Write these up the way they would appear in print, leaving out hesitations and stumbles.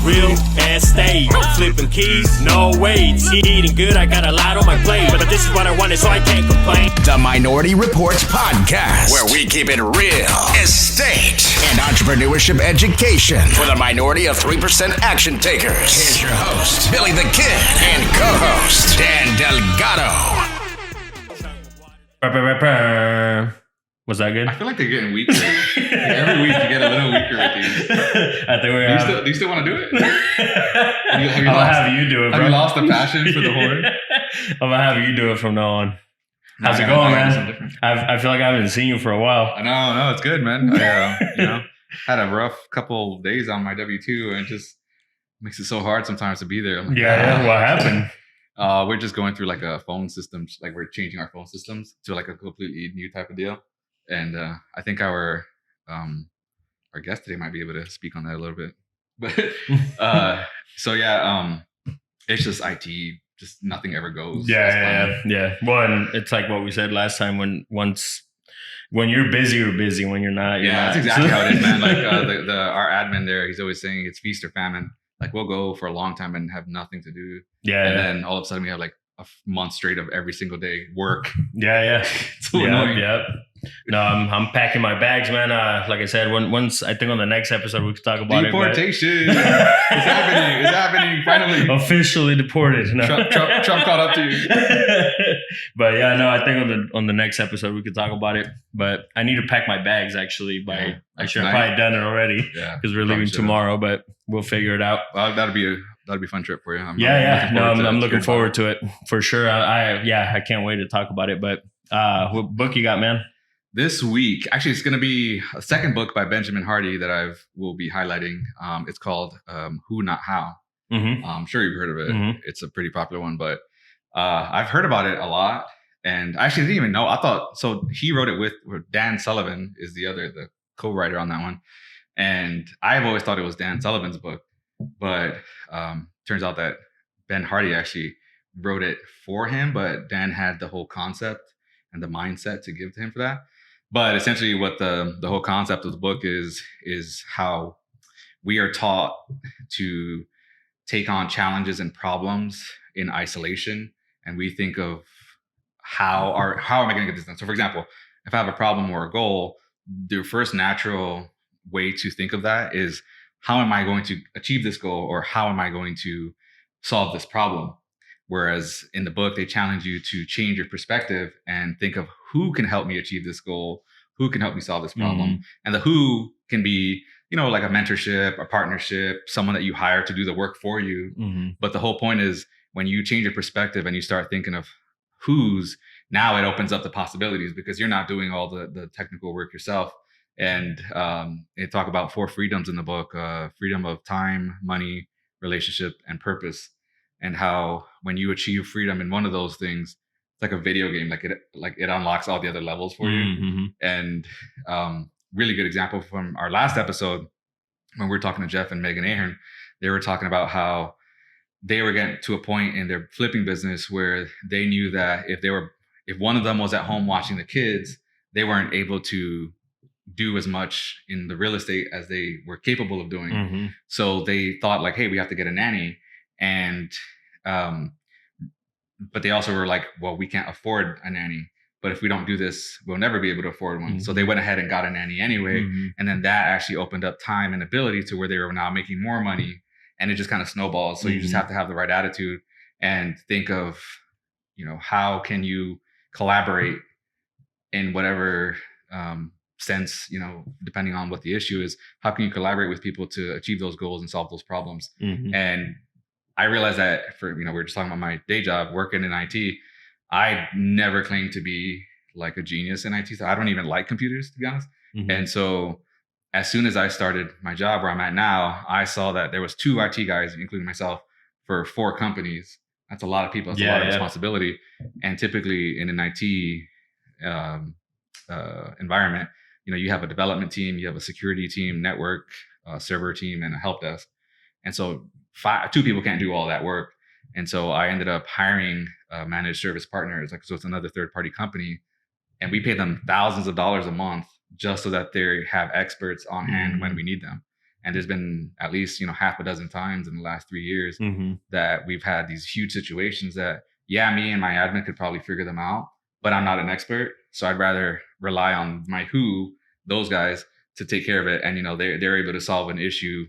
real estate. Flipping keys, no way. Eating good, I got a lot on my plate. But this is what I wanted, so I can't complain. The Minority Reports Podcast, where we keep it real. Estate and entrepreneurship education for the minority of 3% action takers. Here's your host, Billy the Kid, and co-host, Dan Delgado. Was that good? I feel like they're getting weaker. Every week you get a little weaker with these. I think do you still want to do it? Have you do it, bro. Have you lost the passion for the horn? I'm gonna have you do it from now on. How's it going, man? I feel like I haven't seen you for a while. No, it's good, man. I had a rough couple days on my W-2, and it just makes it so hard sometimes to be there. Like, yeah. What happened? We're just going through like a phone system, like we're changing our phone systems to like a completely new type of deal. And I think our guest today might be able to speak on that a little bit. But it's just IT, just nothing ever goes. Yeah. Well, and it's like what we said last time, when you're busy, you're busy. When you're not, you're not. That's exactly how it is, man. Like our admin there, he's always saying it's feast or famine. Like we'll go for a long time and have nothing to do. And then all of a sudden we have like a month straight of every single day work. Yeah. It's so annoying. Yeah. No, I'm packing my bags, man. Like I said, once I think on the next episode we can talk about deportation. It's happening. Finally, officially deported. No. Trump caught up to you. But yeah, no, I think on the next episode we could talk about it. But I need to pack my bags actually. I should have probably done it already. Yeah, because we're leaving tomorrow. But we'll figure it out. Well, that'll be a fun trip for you. I'm looking forward to it for sure. I can't wait to talk about it. But what book you got, man? This week, actually, it's going to be a second book by Benjamin Hardy that will be highlighting. It's called Who Not How. Mm-hmm. I'm sure you've heard of it. Mm-hmm. It's a pretty popular one, but I've heard about it a lot. And I actually didn't even know. I thought, so he wrote it with Dan Sullivan is the co-writer on that one. And I've always thought it was Dan Sullivan's book. But turns out that Ben Hardy actually wrote it for him, but Dan had the whole concept and the mindset to give to him for that. But essentially what the whole concept of the book is how we are taught to take on challenges and problems in isolation. And we think of how am I going to get this done? So for example, if I have a problem or a goal, the first natural way to think of that is, how am I going to achieve this goal, or how am I going to solve this problem? Whereas in the book, they challenge you to change your perspective and think of who can help me achieve this goal, who can help me solve this problem. Mm-hmm. And the who can be, like a mentorship, a partnership, someone that you hire to do the work for you. Mm-hmm. But the whole point is, when you change your perspective and you start thinking of who's, now it opens up the possibilities, because you're not doing all the technical work yourself. And they talk about 4 freedoms in the book: freedom of time, money, relationship, and purpose. And how when you achieve freedom in one of those things, it's like a video game, like it unlocks all the other levels for you. Mm-hmm. And really good example from our last episode, when we were talking to Jeff and Megan Ahern, they were talking about how they were getting to a point in their flipping business where they knew that if one of them was at home watching the kids, they weren't able to do as much in the real estate as they were capable of doing. Mm-hmm. So they thought like, hey, we have to get a nanny. And but they also were like, well, we can't afford a nanny, but if we don't do this, we'll never be able to afford one. Mm-hmm. So they went ahead and got a nanny anyway. Mm-hmm. And then that actually opened up time and ability to where they were now making more money, and it just kind of snowballs. So you just have to have the right attitude and think of, how can you collaborate in whatever sense, depending on what the issue is, how can you collaborate with people to achieve those goals and solve those problems? Mm-hmm. And I realized that we were just talking about my day job, working in IT. I never claimed to be like a genius in IT. So I don't even like computers, to be honest. Mm-hmm. And so as soon as I started my job where I'm at now, I saw that there was 2 IT guys, including myself, for 4 companies. That's a lot of people. That's a lot of responsibility. And typically in an IT environment, you have a development team, you have a security team, network, server team, and a help desk. And so 2 people can't do all that work. And so I ended up hiring managed service partners. So it's another third-party company, and we pay them thousands of dollars a month just so that they have experts on hand when we need them. And there's been at least, half a dozen times in the last 3 years that we've had these huge situations that, me and my admin could probably figure them out, but I'm not an expert. So I'd rather rely on those guys to take care of it. And, they're able to solve an issue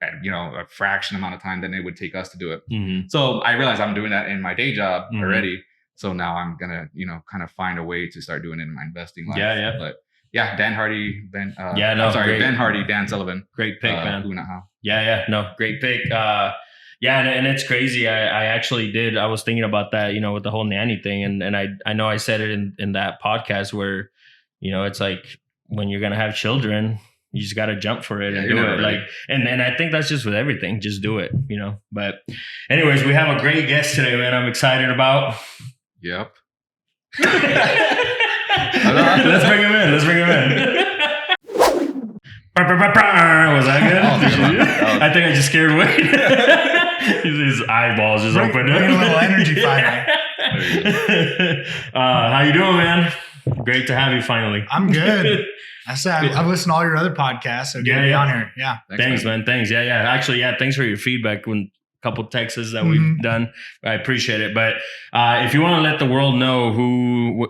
at, a fraction amount of time than it would take us to do it. So I realize I'm doing that in my day job already. So now I'm going to, kind of find a way to start doing it in my investing life. Yeah. But Dan Hardy, Ben Hardy, Dan Sullivan. Great pick, man. Who, not how. Yeah. No, great pick. And it's crazy. I actually did. I was thinking about that, with the whole nanny thing. And I know I said it in that podcast where, it's like when you're going to have children, you just got to jump for it and do it. Like, and I think that's just with everything. Just do it, But anyways, we have a great guest today, man. I'm excited about. Yep. Let's bring him in. Was that good? I think I just scared Wade. His eyeballs just opened. Bring a little energy finally. How you doing, man? Great to have you finally. I'm good. I said I've listened to all your other podcasts, so good to be on here. Yeah. Thanks, man. Thanks. Yeah. Actually, thanks for your feedback when a couple of texts that we've done. I appreciate it. But if you want to let the world know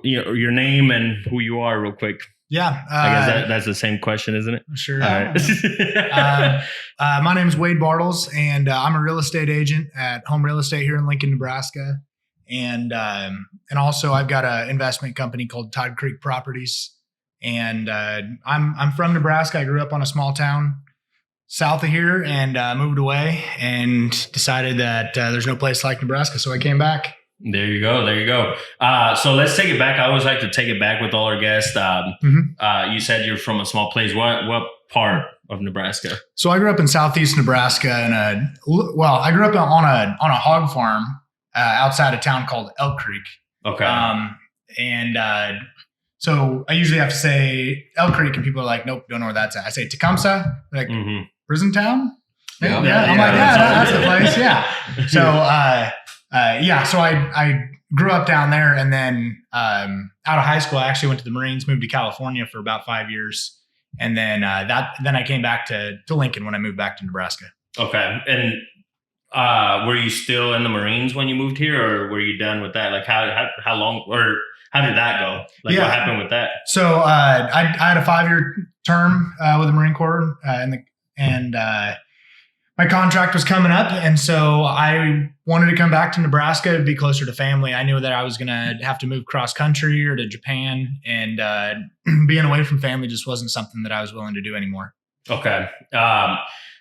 your name and who you are real quick. Yeah. I guess that's the same question, isn't it? Sure. All right. My name is Wade Bartels, and I'm a real estate agent at Home Real Estate here in Lincoln, Nebraska. And also I've got an investment company called Todd Creek Properties. And I'm from Nebraska. I grew up on a small town south of here and moved away and decided that there's no place like Nebraska. So I came back. There you go. So let's take it back. I always like to take it back with all our guests. You said you're from a small place. What part of Nebraska? So I grew up in southeast Nebraska, I grew up on a hog farm outside a town called Elk Creek. Okay. So I usually have to say Elk Creek, and people are like, "Nope, don't know where that's at." I say Tecumseh, like prison town. Yeah. I'm like, that's the place. Yeah. So so I grew up down there, and then out of high school, I actually went to the Marines, moved to California for about 5 years, and then I came back to Lincoln when I moved back to Nebraska. Okay. And were you still in the Marines when you moved here, or were you done with that? Like how long, or how did that go? What happened with that? So I had a 5-year term with the Marine Corps, and my contract was coming up, and so I wanted to come back to Nebraska to be closer to family. I knew that I was going to have to move cross country or to Japan, and being away from family just wasn't something that I was willing to do anymore. Okay.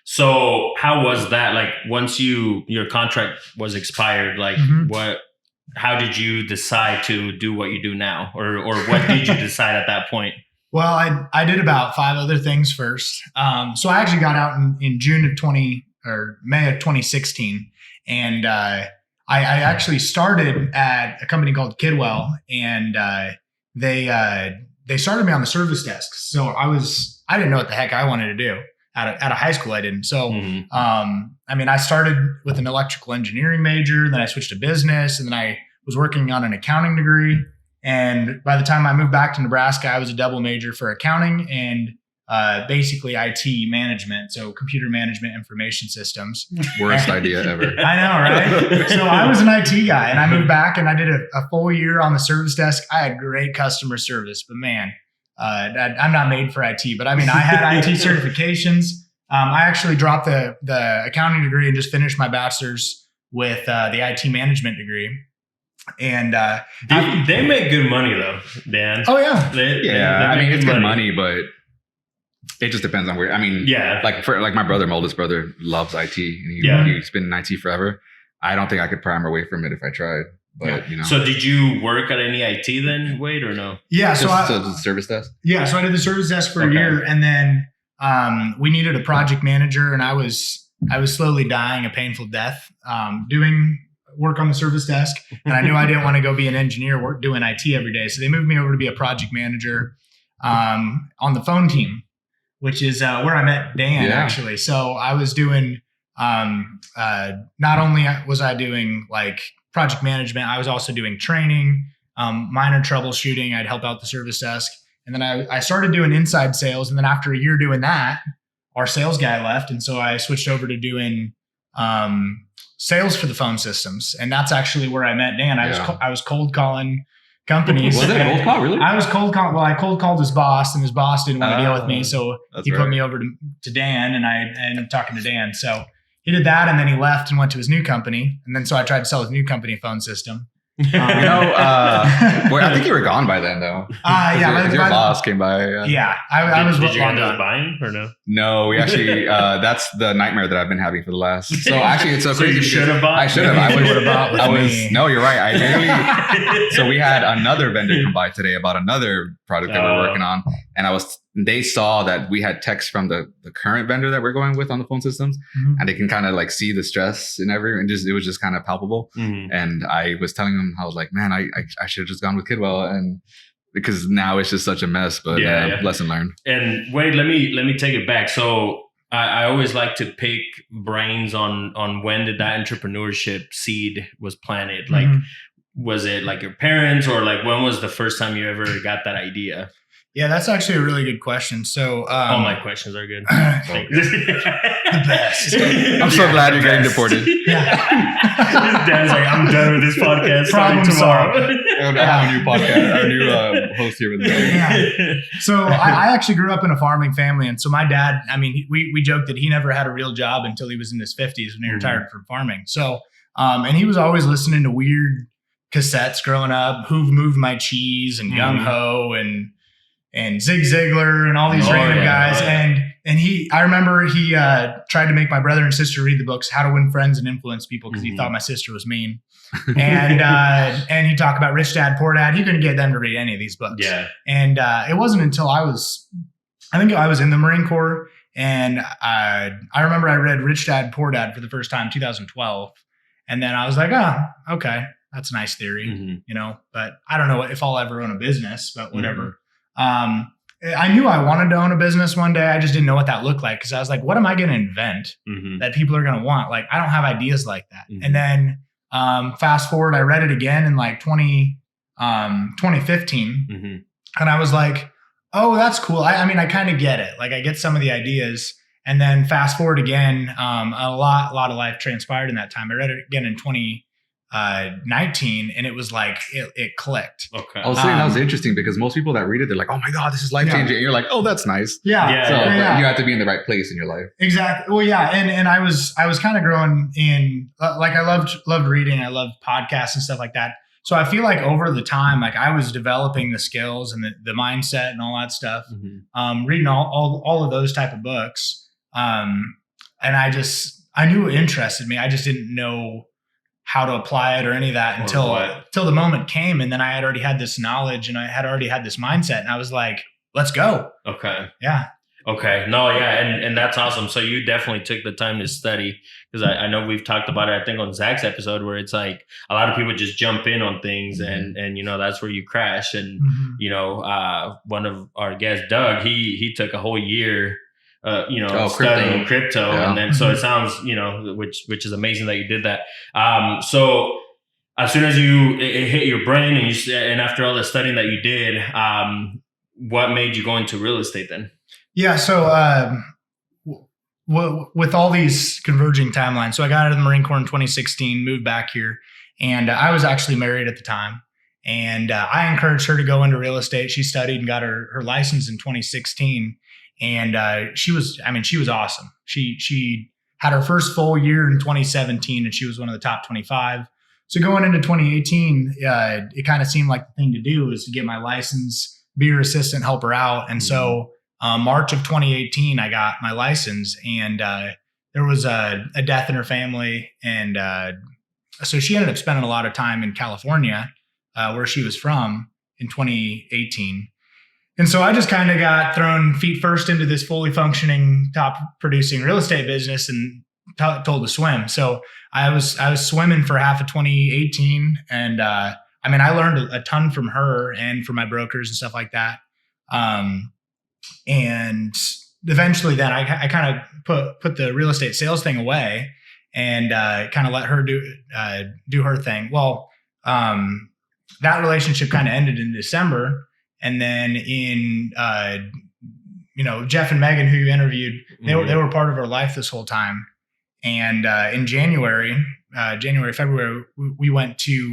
So how was that? Like once your contract was expired, like how did you decide to do what you do now? Or what did you decide at that point? Well, I did about 5 other things first. So I actually got out in May of 2016. And I actually started at a company called Kidwell, and they started me on the service desk. So I didn't know what the heck I wanted to do. Out of high school, I didn't. So, I started with an electrical engineering major, then I switched to business, and then I was working on an accounting degree. And by the time I moved back to Nebraska, I was a double major for accounting and basically IT management. So computer management, information systems. Worst idea ever. I know, right? So I was an IT guy, and I moved back and I did a full year on the service desk. I had great customer service, but man, I'm not made for IT, but I had IT certifications. I actually dropped the accounting degree and just finished my bachelor's with the IT management degree. And they make good money though, Dan. Oh yeah, it's good money, but it just depends on where. Like my brother, my oldest brother, loves IT, and he's been in IT forever. I don't think I could pry him away from it if I tried. But So did you work at any IT then, Wade, or no? Yeah. So the service desk? Yeah. So I did the service desk for a year, and then we needed a project manager, and I was slowly dying a painful death doing work on the service desk. And I knew I didn't want to go be an engineer doing IT every day. So they moved me over to be a project manager on the phone team, which is where I met Dan actually. So I was doing not only was I doing like project management, I was also doing training, minor troubleshooting. I'd help out the service desk. And then I started doing inside sales. And then after a year doing that, our sales guy left. And so I switched over to doing sales for the phone systems. And that's actually where I met Dan. I was cold calling companies. Was it a cold call, really? I was cold call. Well, I cold called his boss, and his boss didn't want to deal with me. So he put me over to Dan, and I ended up talking to Dan. So he did that, and then he left and went to his new company. And then so I tried to sell his new company phone system. I think you were gone by then, though. Yeah, your boss came by. I was. Did you end up buying or no? No, we actually. That's the nightmare that I've been having for the last. So actually, it's so crazy. You should have bought. I should have. I would have bought with me. No, you're right. I literally. So we had another vendor come by today about another project that we're working on, and they saw that we had text from the current vendor that we're going with on the phone systems, and they can kind of like see the stress and it was just kind of palpable. And I was telling them, I was like, man, I should have just gone with Kidwell, and because now it's just such a mess. But lesson learned. And Wade, let me take it back. So I always like to pick brains on when did that entrepreneurship seed was planted. Like, was it like your parents, or like when was the first time you ever got that idea? Yeah, that's actually a really good question. So all my questions are good. The best. I'm so glad you're getting deported. Yeah. Dan's like, I'm done with this podcast. Problem tomorrow. I have a new podcast, our new host here with me. Yeah. So I actually grew up in a farming family, and so my dad, I mean, we joked that he never had a real job until he was in his 50s when he retired from farming. So, and he was always listening to weird cassettes growing up, Who've Moved My Cheese and Gung Ho and Zig Ziglar and all these random guys. And I remember he tried to make my brother and sister read the books, How to Win Friends and Influence People, because he thought my sister was mean. And he talked about Rich Dad, Poor Dad. He couldn't get them to read any of these books. Yeah. And it wasn't until I think I was in the Marine Corps, and I remember I read Rich Dad, Poor Dad for the first time, 2012. And then I was like, oh, okay, that's a nice theory, but I don't know if I'll ever own a business, but whatever. I knew I wanted to own a business one day. I just didn't know what that looked like, because I was like, what am I going to invent that people are going to want? Like, I don't have ideas like that. And then fast forward, I read it again in like 2015. And I was like, oh, that's cool. I mean, I kind of get it. Like, I get some of the ideas. And then fast forward again, a lot of life transpired in that time. I read it again in 2019, and it was like it clicked. Okay. I was saying that was interesting, because most people that read it, they're like, oh my God, this is life changing. And you're like, oh, that's nice. Yeah. So you have to be in the right place in your life. Exactly. Well, yeah. And I was kind of growing in, like, I loved reading. I loved podcasts and stuff like that. So I feel like over the time, like, I was developing the skills and the mindset and all that stuff, reading all of those type of books. And I knew it interested me. I just didn't know how to apply it or any of that until the moment came. And then I had already had this knowledge, and I had already had this mindset, and I was like, let's go. Okay. Yeah. Okay. No, yeah. And that's awesome. So you definitely took the time to study, because I know we've talked about it, I think on Zach's episode, where it's like a lot of people just jump in on things and that's where you crash. And, one of our guests, Doug, he took a whole year studying crypto. Yeah. And then, so it sounds, which is amazing that you did that. So as soon as it hit your brain and after all the studying that you did, what made you go into real estate then? Yeah. So, with all these converging timelines, so I got out of the Marine Corps in 2016, moved back here, and I was actually married at the time. And I encouraged her to go into real estate. She studied and got her license in 2016. And she was awesome. She had her first full year in 2017, and she was one of the top 25. So going into 2018, it kind of seemed like the thing to do was to get my license, be her assistant, help her out. And so March of 2018, I got my license, and there was a death in her family. And so she ended up spending a lot of time in California, where she was from, in 2018. And so I just kind of got thrown feet first into this fully functioning, top producing real estate business, and told to swim. So I was swimming for half of 2018. And I learned a ton from her and from my brokers and stuff like that. And eventually then I kind of put the real estate sales thing away and kind of let her do her thing. Well, that relationship kind of ended in December. And then in Jeff and Megan, who you interviewed, they were part of our life this whole time. And in February, we went to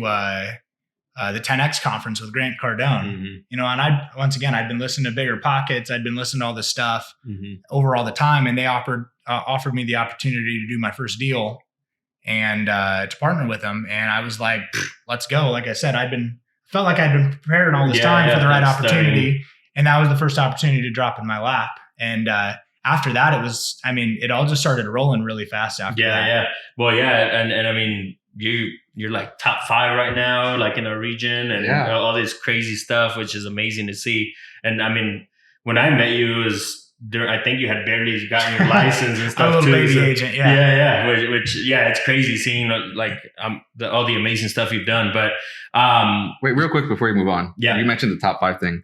the 10X conference with Grant Cardone. And I'd been listening to Bigger Pockets. I'd been listening to all this stuff over all the time, and they offered me the opportunity to do my first deal and to partner with them. And I was like, let's go. Like I said, felt like I'd been preparing all this time for the right opportunity. And that was the first opportunity to drop in my lap. And after that, it all just started rolling really fast after that. Yeah. Well, yeah. And I mean, you're like top 5 right now, like in our region, and all this crazy stuff, which is amazing to see. And I mean, when I met you, it was I think you had barely gotten your license and stuff. A little baby agent, yeah. Which it's crazy seeing like all the amazing stuff you've done. But wait, real quick before you move on, you mentioned the top 5 thing.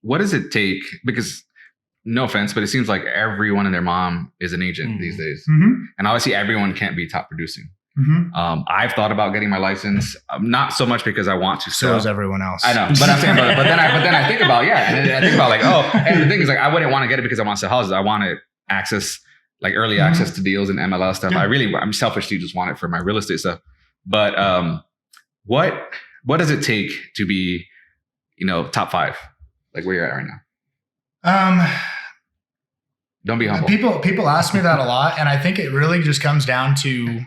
What does it take? Because no offense, but it seems like everyone and their mom is an agent these days, and obviously everyone can't be top producing. I've thought about getting my license, not so much because I want to. So is everyone else. I know, but I'm saying, but then I think about, and I think about like, and the thing is like, I wouldn't want to get it because I want to sell houses. I want to access like early access to deals and MLS stuff. Yeah. I'm selfishly just want it for my real estate stuff. But what does it take to be, top 5, like where you're at right now? Don't be humble. People ask me that a lot, and I think it really just comes down to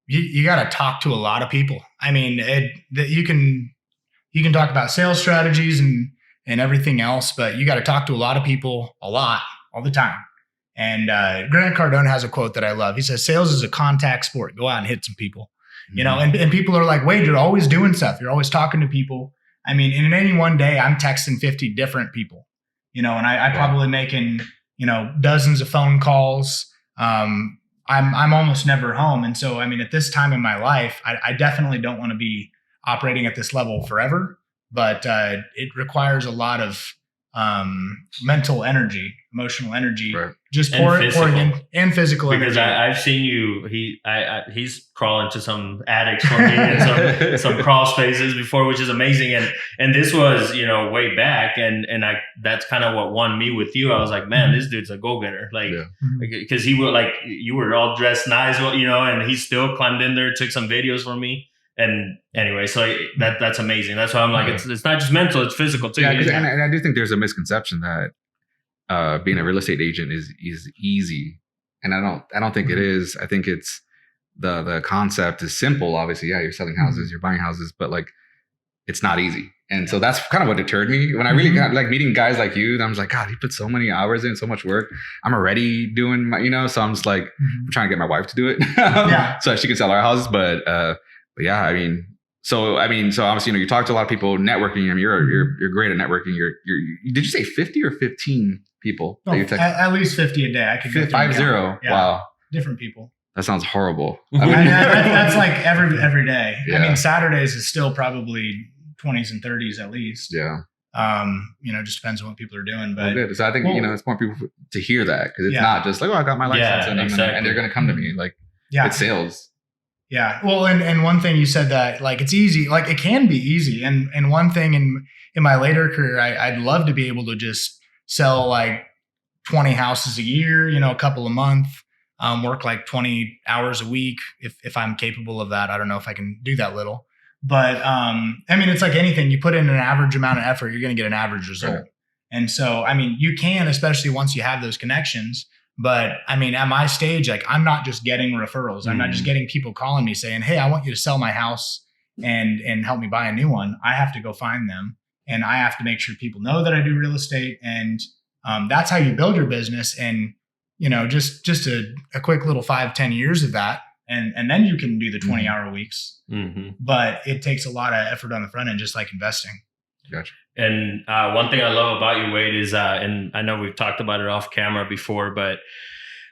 you got to talk to a lot of people. I mean, you can talk about sales strategies and everything else, but you got to talk to a lot of people a lot, all the time. And Grant Cardone has a quote that I love. He says, "Sales is a contact sport. Go out and hit some people." And people are like, "Wade, you're always doing stuff. You're always talking to people." I mean, in any one day, I'm texting 50 different people, and I probably making, dozens of phone calls. I'm almost never home. And so, I mean, at this time in my life, I definitely don't want to be operating at this level forever, but it requires a lot of mental energy, emotional energy, just pouring in, and physical because energy. I've seen you. He's crawling to some attics for me and some crawl spaces before, which is amazing. And this was way back, and that's kind of what won me with you. I was like, man, this dude's a go getter, like because he would like you were all dressed nice, and he still climbed in there, took some videos for me. And anyway, so that's amazing. That's why I'm like, it's not just mental, it's physical too. Yeah, and I do think there's a misconception that being a real estate agent is easy, and I don't think it is. I think it's the concept is simple. Obviously, you're selling houses, you're buying houses, but like it's not easy. And so that's kind of what deterred me when I really got like meeting guys like you. I was like, God, he put so many hours in, so much work. I'm already doing my, so I'm just like I'm trying to get my wife to do it, so she can sell our houses, but yeah, so obviously, you talk to a lot of people, networking. I mean, you're great at networking. Did you say 50 or 15 people? No, at least 50 a day. I could get 50. Wow, different people. That sounds horrible. That's like every day. Yeah. I mean, Saturdays is still probably 20s and 30s at least. Yeah. Just depends on what people are doing. But good. So I think it's more people to hear that because it's not just like, I got my license and they're going to come to me. Like, it's sales. Yeah. Well, and one thing you said that like it's easy, like it can be easy. And one thing in my later career, I'd love to be able to just sell like 20 houses a year, a couple a month, work like 20 hours a week if I'm capable of that. I don't know if I can do that little, but it's like anything. You put in an average amount of effort, you're going to get an average result. Right. And so, you can, especially once you have those connections. But at my stage, like I'm not just getting referrals. I'm not just getting people calling me saying, "Hey, I want you to sell my house and help me buy a new one." I have to go find them, and I have to make sure people know that I do real estate. And that's how you build your business. And just a quick little 5-10 years of that, and then you can do the 20-hour weeks. But it takes a lot of effort on the front end, just like investing. Gotcha. And one thing I love about you, Wade, is, and I know we've talked about it off camera before, but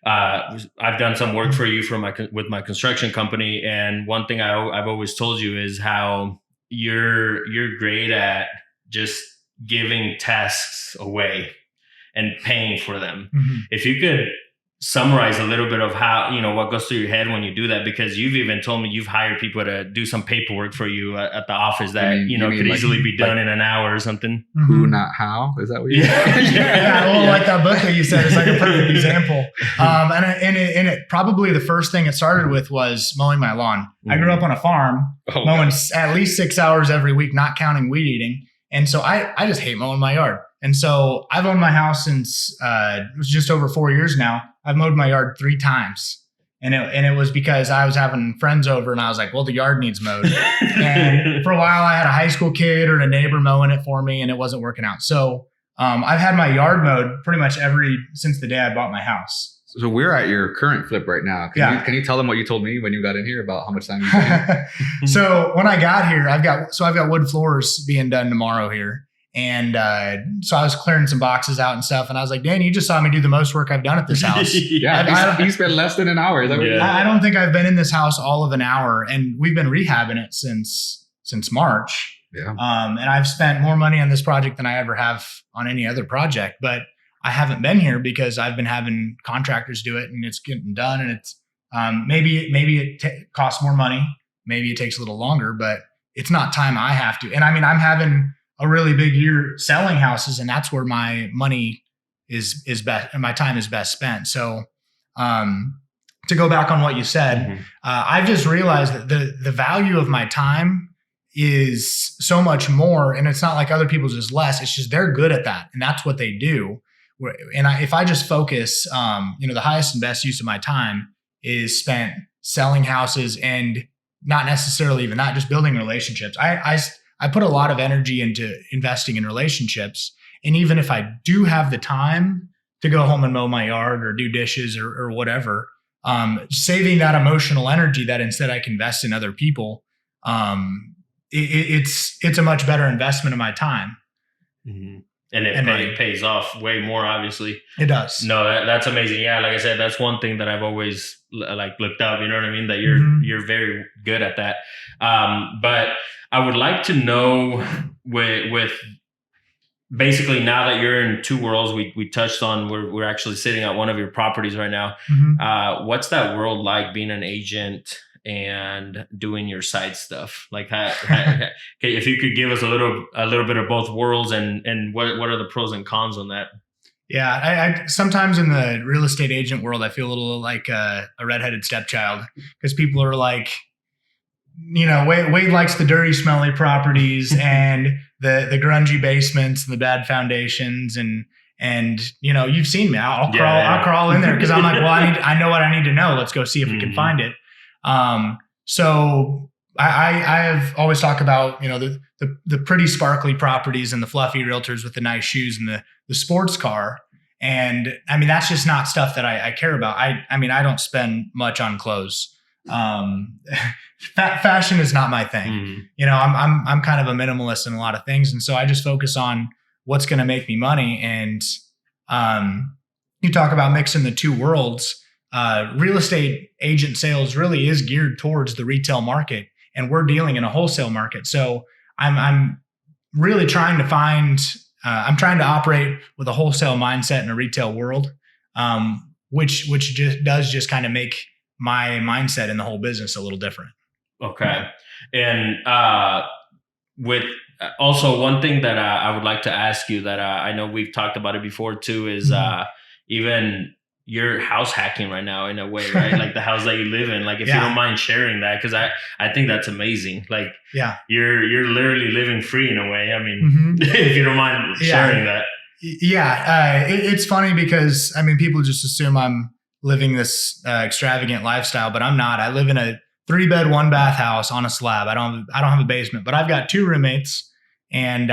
I've done some work for you with my construction company. And one thing I've always told you is how you're great at just giving tasks away and paying for them. If you could summarize a little bit of how, what goes through your head when you do that, because you've even told me you've hired people to do some paperwork for you at the office that could easily be done in an hour or something. Who, not how? Is that what you like that book that you said is like a perfect example. And it probably the first thing it started with was mowing my lawn. I grew up on a farm, mowing at least 6 hours every week, not counting weed eating. And so I just hate mowing my yard. And so I've owned my house since it was just over 4 years now. I've mowed my yard 3 times. And it was because I was having friends over and I was like, well, the yard needs mowed. And for a while I had a high school kid or a neighbor mowing it for me and it wasn't working out. So I've had my yard mowed pretty much since the day I bought my house. So we're at your current flip right now. Can you tell them what you told me when you got in here about how much time you spent? So when I got here, I've got wood floors being done tomorrow here. And so I was clearing some boxes out and stuff. And I was like, Dan, you just saw me do the most work I've done at this house. You spent less than an hour. Is that what I don't think I've been in this house all of an hour. And we've been rehabbing it since March. Yeah. And I've spent more money on this project than I ever have on any other project. But I haven't been here because I've been having contractors do it and it's getting done. And it's maybe it costs more money. Maybe it takes a little longer, but it's not time I have to. And I mean, I'm having a really big year selling houses, and that's where my money is best, and my time is best spent. So, to go back on what you said, I've just realized that the value of my time is so much more, and it's not like other people's is less. It's just they're good at that, and that's what they do. And if I just focus, the highest and best use of my time is spent selling houses, and not necessarily even that, just building relationships. I put a lot of energy into investing in relationships. And even if I do have the time to go home and mow my yard or do dishes or whatever, saving that emotional energy that instead I can invest in other people, it's a much better investment of my time. Mm-hmm. And it pays off way more, obviously. It does. No, that's amazing. Yeah, like I said, that's one thing that I've always looked up. You know what I mean? That you're very good at that. But I would like to know with basically now that you're in two worlds, we touched on we're actually sitting at one of your properties right now. What's that world like, being an agent and doing your side stuff? Like, if you could give us a little bit of both worlds, and what are the pros and cons on that? Yeah, I sometimes in the real estate agent world, I feel a little like a redheaded stepchild, because people are like, Wade likes the dirty, smelly properties and the grungy basements and the bad foundations, and you've seen me. I'll crawl in there because I'm like, well, I know what I need to know. Let's go see if we can find it. So I have always talked about, the pretty sparkly properties and the fluffy realtors with the nice shoes and the sports car. And I mean, that's just not stuff that I care about. I mean, I don't spend much on clothes. Fashion is not my thing. I'm kind of a minimalist in a lot of things. And so I just focus on what's going to make me money. And, you talk about mixing the two worlds. Real estate agent sales really is geared towards the retail market, and we're dealing in a wholesale market. So I'm really trying to find, I'm trying to operate with a wholesale mindset in a retail world, which just kind of make my mindset in the whole business a little different. Okay. And with also one thing that I would like to ask you that I know we've talked about it before too is even you're house hacking right now in a way, right? Like the house that you live in. Like if you don't mind sharing that, because I think that's amazing. Like you're literally living free in a way. I mean, if you don't mind sharing that. Yeah. It's funny because I mean, people just assume I'm living this extravagant lifestyle, but I'm not. I live in a 3-bed, 1-bath house on a slab. I don't have a basement, but I've got 2 roommates, and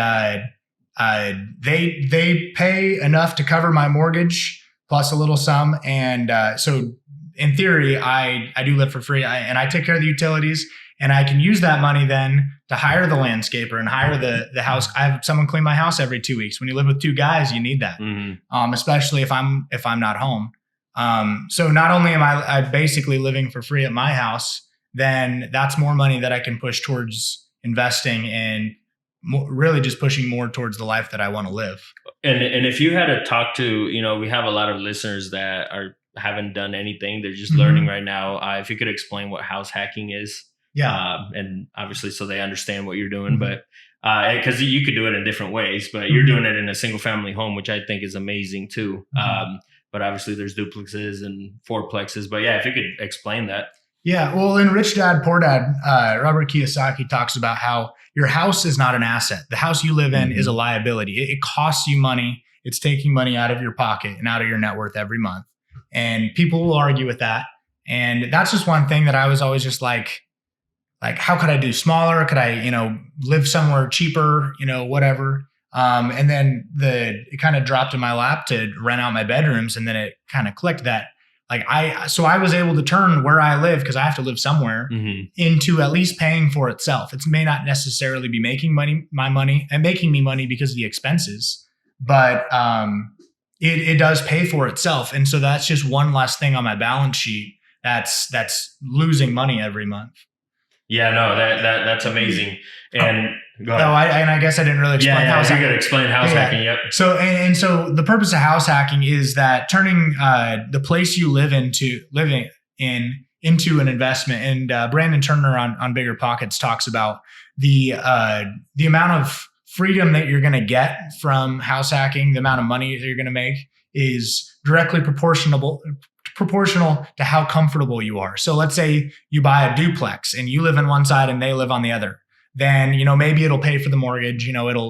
they pay enough to cover my mortgage plus a little sum. And so in theory, I do live for free, and I take care of the utilities, and I can use that money then to hire the landscaper and hire the house. I have someone clean my house every 2 weeks. When you live with 2 guys, you need that, especially if I'm not home. So not only am I basically living for free at my house, then that's more money that I can push towards investing and really just pushing more towards the life that I want to live. And if you had to talk to, we have a lot of listeners that are haven't done anything. They're just learning right now. If you could explain what house hacking is. Yeah. And obviously so they understand what you're doing, but because you could do it in different ways, but you're doing it in a single family home, which I think is amazing too. But obviously there's duplexes and fourplexes, but yeah, if you could explain that. Yeah. Well, in Rich Dad, Poor Dad, Robert Kiyosaki talks about how your house is not an asset. The house you live in is a liability. It costs you money. It's taking money out of your pocket and out of your net worth every month. And people will argue with that. And that's just one thing that I was always just like, how could I do smaller? Could I, live somewhere cheaper, whatever. And then it kind of dropped in my lap to rent out my bedrooms. And then it kind of clicked that I was able to turn where I live, because I have to live somewhere, into at least paying for itself. It may not necessarily be making me money because of the expenses, but it does pay for itself. And so that's just one less thing on my balance sheet that's losing money every month. Yeah, no, that's amazing. And go ahead. I guess I didn't really explain house hacking. You could explain house hacking. Yep. So so the purpose of house hacking is that turning the place you live into an investment. And Brandon Turner on Bigger Pockets talks about the amount of freedom that you're going to get from house hacking, the amount of money that you're going to make is directly proportional to how comfortable you are. So let's say you buy a duplex and you live on one side and they live on the other. Then, maybe it'll pay for the mortgage, it'll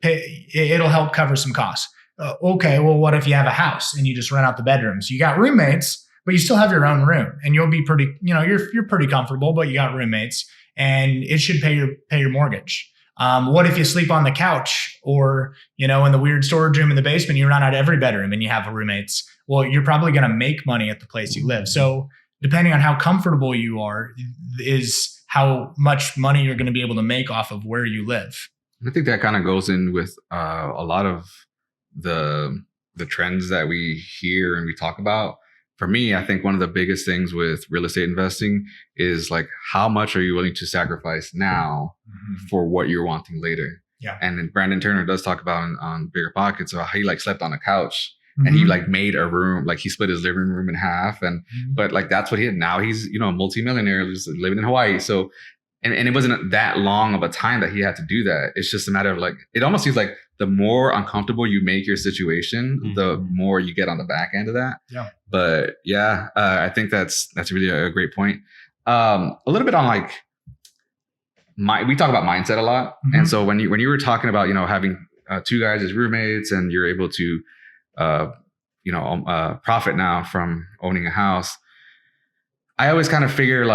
help cover some costs. Okay, well, what if you have a house and you just rent out the bedrooms? You got roommates, but you still have your own room, and you'll be pretty, you're pretty comfortable, but you got roommates, and it should pay your mortgage. What if you sleep on the couch, or, in the weird storage room in the basement, you run out every bedroom and you have roommates? Well, you're probably going to make money at the place you live. So depending on how comfortable you are is how much money you're going to be able to make off of where you live. I think that kind of goes in with a lot of the trends that we hear and we talk about. For me, I think one of the biggest things with real estate investing is how much are you willing to sacrifice now for what you're wanting later? Yeah. And then Brandon Turner does talk about on Bigger Pockets about how he slept on a couch. And he made a room, he split his living room in half. And, but that's what he had. Now he's, a multimillionaire just living in Hawaii. So, and it wasn't that long of a time that he had to do that. It's just a matter of it almost seems like the more uncomfortable you make your situation, the more you get on the back end of that. Yeah. But yeah, I think that's really a great point. A little bit on we talk about mindset a lot. And so when you were talking about, having two guys as roommates and you're able to, profit now from owning a house, I always kind of figure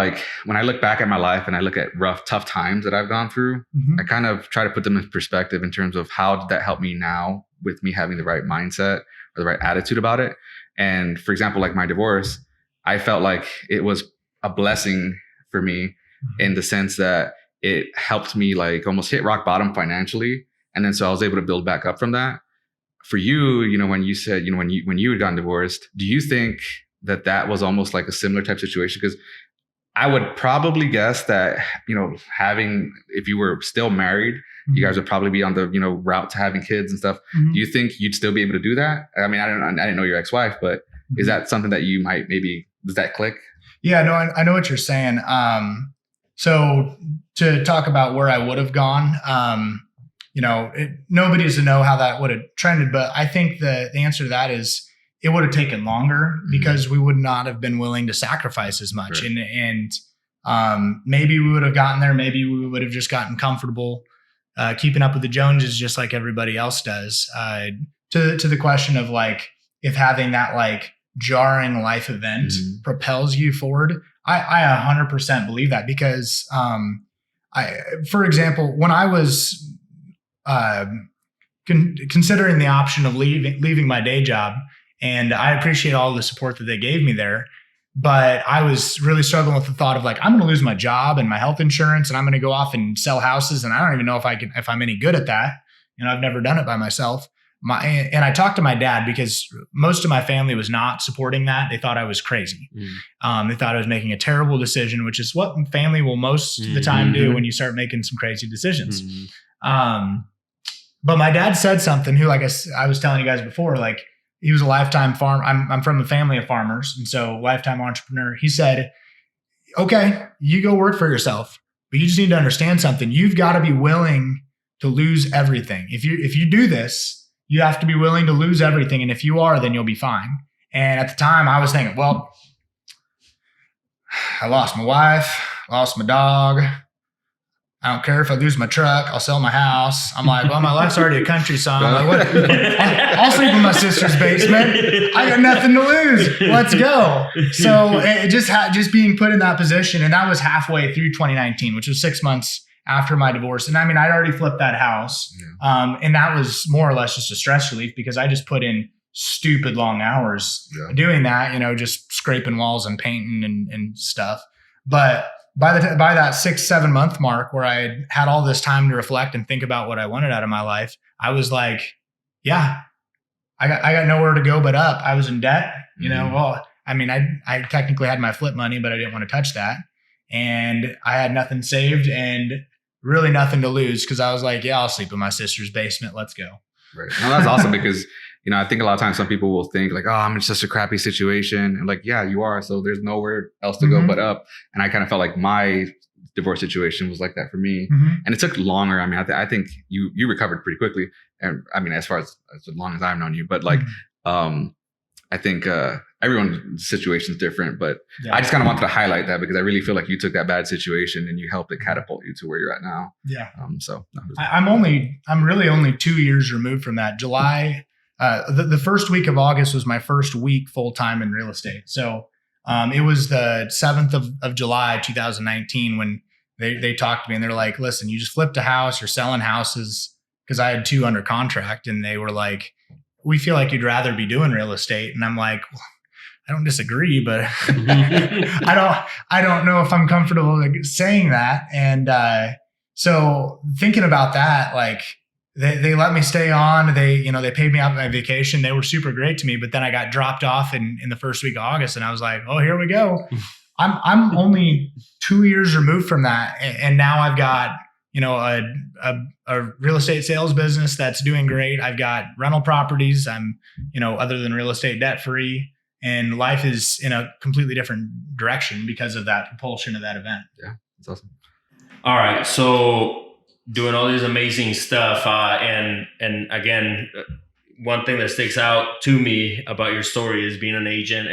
when I look back at my life and I look at tough times that I've gone through, I kind of try to put them in perspective in terms of how did that help me now with me having the right mindset or the right attitude about it. And for example, my divorce, I felt like it was a blessing for me in the sense that it helped me almost hit rock bottom financially. And then so I was able to build back up from that. For you, when you said, when you had gotten divorced, do you think that was almost a similar type situation? Because I would probably guess that, if you were still married, you guys would probably be on the, route to having kids and stuff. Do you think you'd still be able to do that? I mean, I didn't know your ex-wife, but is that something that you might does that click? Yeah, no, I know what you're saying. So to talk about where I would have gone, nobody's to know how that would have trended, but I think the answer to that is it would have taken longer because we would not have been willing to sacrifice as much. Right. And maybe we would have gotten there. Maybe we would have just gotten comfortable keeping up with the Joneses just like everybody else does. To the question of if having that jarring life event propels you forward, I 100% believe that because for example, when I was considering the option of leaving my day job, and I appreciate all the support that they gave me there, but I was really struggling with the thought of I'm going to lose my job and my health insurance, and I'm going to go off and sell houses, and I don't even know if I'm any good at that. I've never done it by myself. And I talked to my dad because most of my family was not supporting that. They thought I was crazy. They thought I was making a terrible decision, which is what family will most of the time do when you start making some crazy decisions. But my dad said something who, I was telling you guys before, he was a lifetime farm. I'm from a family of farmers, and so lifetime entrepreneur. He said, okay, you go work for yourself, but you just need to understand something. You've got to be willing to lose everything. If you do this, you have to be willing to lose everything. And if you are, then you'll be fine. And at the time I was thinking, well, I lost my wife, lost my dog. I don't care if I lose my truck. I'll sell my house. I'm like, well, my life's already a country song. I'm like, what? I'll sleep in my sister's basement. I got nothing to lose. Let's go. So it just being put in that position. And that was halfway through 2019, which was 6 months after my divorce. And I mean, I'd already flipped that house. Yeah. And that was more or less just a stress relief because I just put in stupid long hours doing that, just scraping walls and painting and stuff. But by that 6-7 month mark where I had all this time to reflect and think about what I wanted out of my life, I was like, yeah, I got nowhere to go but up. I was in debt, well, I mean, I technically had my flip money, but I didn't want to touch that. And I had nothing saved and really nothing to lose. Cause I was like, yeah, I'll sleep in my sister's basement. Let's go. Right. No, that's awesome because, I think a lot of times some people will think like, oh, I'm in such a crappy situation. And like, yeah, you are. So there's nowhere else to go but up. And I kind of felt like my divorce situation was like that for me. And it took longer. I mean, I think you recovered pretty quickly. And I mean, as long as I've known you, but like, I think everyone's situation is different, but I just kind of wanted to highlight that because I really feel like you took that bad situation and you helped it catapult you to where you're at now. Yeah. I'm really only 2 years removed from that. July, the first week of August was my first week full time in real estate. So it was the 7th of July, 2019, when they talked to me and they're like, listen, you just flipped a house, you're selling houses, because I had 2 under contract, and they were like, we feel like you'd rather be doing real estate. And I'm like, well, I don't disagree, but I don't know if I'm comfortable saying that. And so thinking about that, like they let me stay on. They paid me out my vacation. They were super great to me. But then I got dropped off in the first week of August, and I was like, oh, here we go. I'm only 2 years removed from that, and now I've got a real estate sales business that's doing great. I've got rental properties. I'm other than real estate, debt free, and life is in a completely different direction because of that propulsion of that event. Yeah, that's awesome. All right, so doing all this amazing stuff, and again, one thing that sticks out to me about your story is being an agent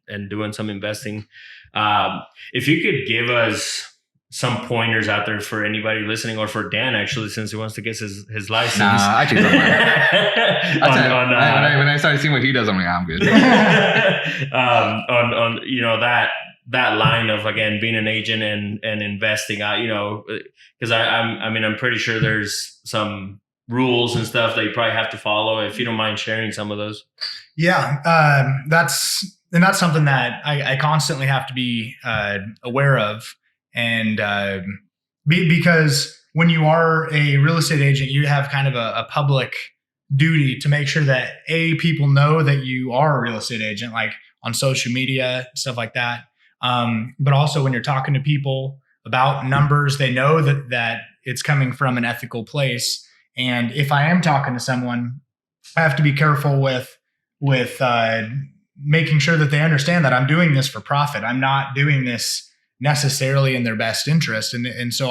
and doing some investing. If you could give us some pointers out there for anybody listening, or for Dan, actually, since he wants to get his license. Nah, I choose when I started seeing what he does, I'm like, I'm good. on that line of, again, being an agent and investing, because I'm pretty sure there's some rules and stuff that you probably have to follow. If you don't mind sharing some of those. Yeah, that's something that I constantly have to be aware of. And because when you are a real estate agent, you have kind of a public duty to make sure that people know that you are a real estate agent, like on social media, stuff like that. But also when you're talking to people about numbers, they know that it's coming from an ethical place. And if I am talking to someone, I have to be careful with making sure that they understand that I'm doing this for profit. I'm not doing this necessarily in their best interest. And so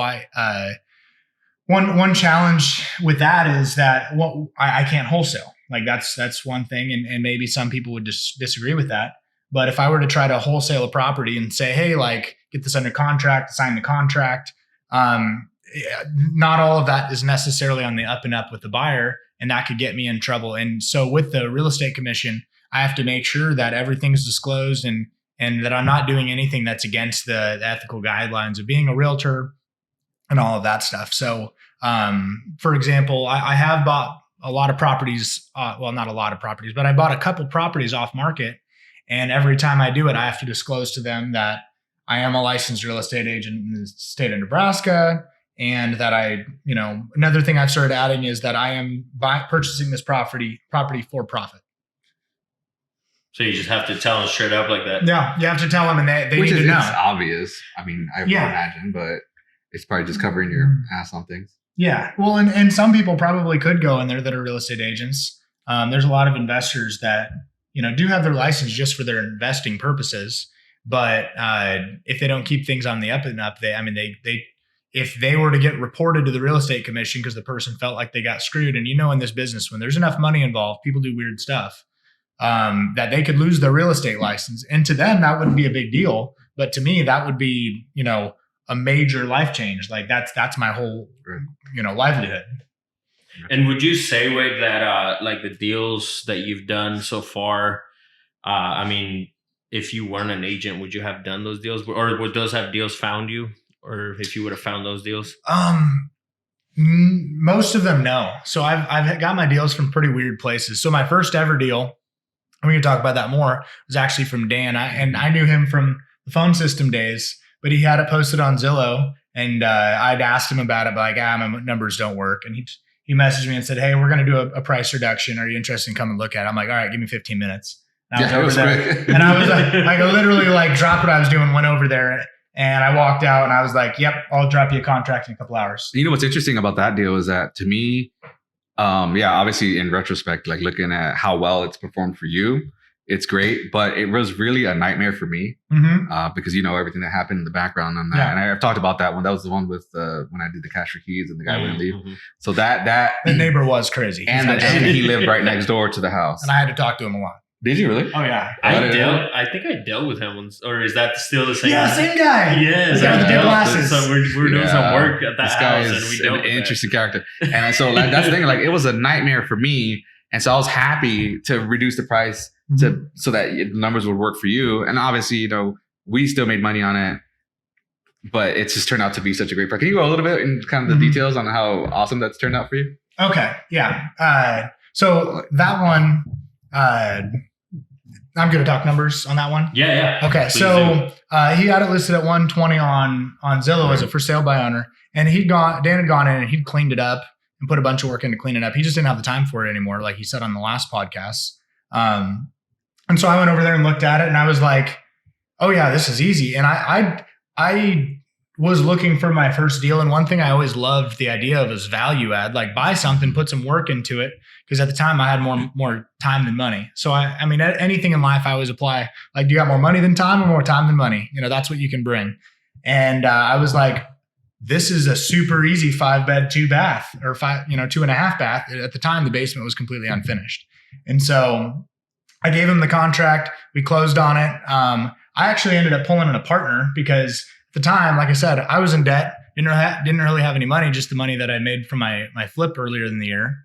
one challenge with that is that I can't wholesale. Like that's one thing. And maybe some people would just disagree with that. But if I were to try to wholesale a property and say, hey, like get this under contract, sign the contract, not all of that is necessarily on the up and up with the buyer, and that could get me in trouble. And so with the real estate commission, I have to make sure that everything's disclosed and that I'm not doing anything that's against the ethical guidelines of being a realtor and all of that stuff. So, for example, I have bought a lot of properties, not a lot of properties, but I bought a couple properties off market. And every time I do it, I have to disclose to them that I am a licensed real estate agent in the state of Nebraska. And that another thing I've started adding is that I am purchasing this property for profit. So you just have to tell them straight up like that. Yeah, you have to tell them, and they need to know. It's obvious. I mean, I would imagine, but it's probably just covering your ass on things. Yeah, well, and some people probably could go in there that are real estate agents. There's a lot of investors that do have their license just for their investing purposes. But if they don't keep things on the up and up, they if they were to get reported to the real estate commission because the person felt like they got screwed, and in this business, when there's enough money involved, people do weird stuff, that they could lose their real estate license. And to them, that wouldn't be a big deal. But to me, that would be, a major life change. Like that's my whole, livelihood. And would you say, Wade, that like the deals that you've done so far, if you weren't an agent, would you have done those deals, or would those have deals found you, or if you would have found those deals? Most of them, no. So I've got my deals from pretty weird places. So my first ever deal, and we can talk about that more, was actually from Dan. I knew him from the phone system days, but he had it posted on Zillow, and I'd asked him about it, but my numbers don't work. And he messaged me and said, "Hey, we're going to do a price reduction. Are you interested in coming look at it?" I'm like, "All right, give me 15 minutes." And I was over there, and I was like, literally dropped what I was doing, went over there, and I walked out, and I was like, "Yep, I'll drop you a contract in a couple hours." You know what's interesting about that deal is that, to me, obviously in retrospect, like looking at how well it's performed for you, it's great, but it was really a nightmare for me, because everything that happened in the background on that. Yeah. And I've talked about that one. That was the one with when I did the cash for keys and the guy wouldn't leave. So that the neighbor was crazy, and he lived right next door to the house, and I had to talk to him a lot. Did you really? Oh yeah. I think I dealt with him once, or is that still the same? Yeah, same guy. Yes, I dealt glasses. So we're doing some work at that house, and we dealt an interesting character. And so that's the thing. Like, it was a nightmare for me, and so I was happy to reduce the price so that the numbers would work for you. And obviously, we still made money on it, but it's just turned out to be such a great price. Can you go a little bit in kind of the details on how awesome that's turned out for you? Okay. Yeah. So that one, I'm going to talk numbers on that one. Yeah. Okay. Please so he had it listed at 120 on Zillow as a for sale by owner, and Dan had gone in and he'd cleaned it up and put a bunch of work in to clean it up. He just didn't have the time for it anymore, like he said on the last podcast. And so I went over there and looked at it, and I was like, "Oh yeah, this is easy." And I was looking for my first deal, and one thing I always loved the idea of is value add. Like, buy something, put some work into it, because at the time I had more time than money. So I mean, anything in life I always apply. Like, do you got more money than time, or more time than money? That's what you can bring. And I was like, this is a super easy 5-bed, 2-bath, or 2.5 bath. At the time, the basement was completely unfinished. And so I gave him the contract. We closed on it. I actually ended up pulling in a partner because at the time, like I said, I was in debt. Didn't really have any money, just the money that I made from my flip earlier in the year.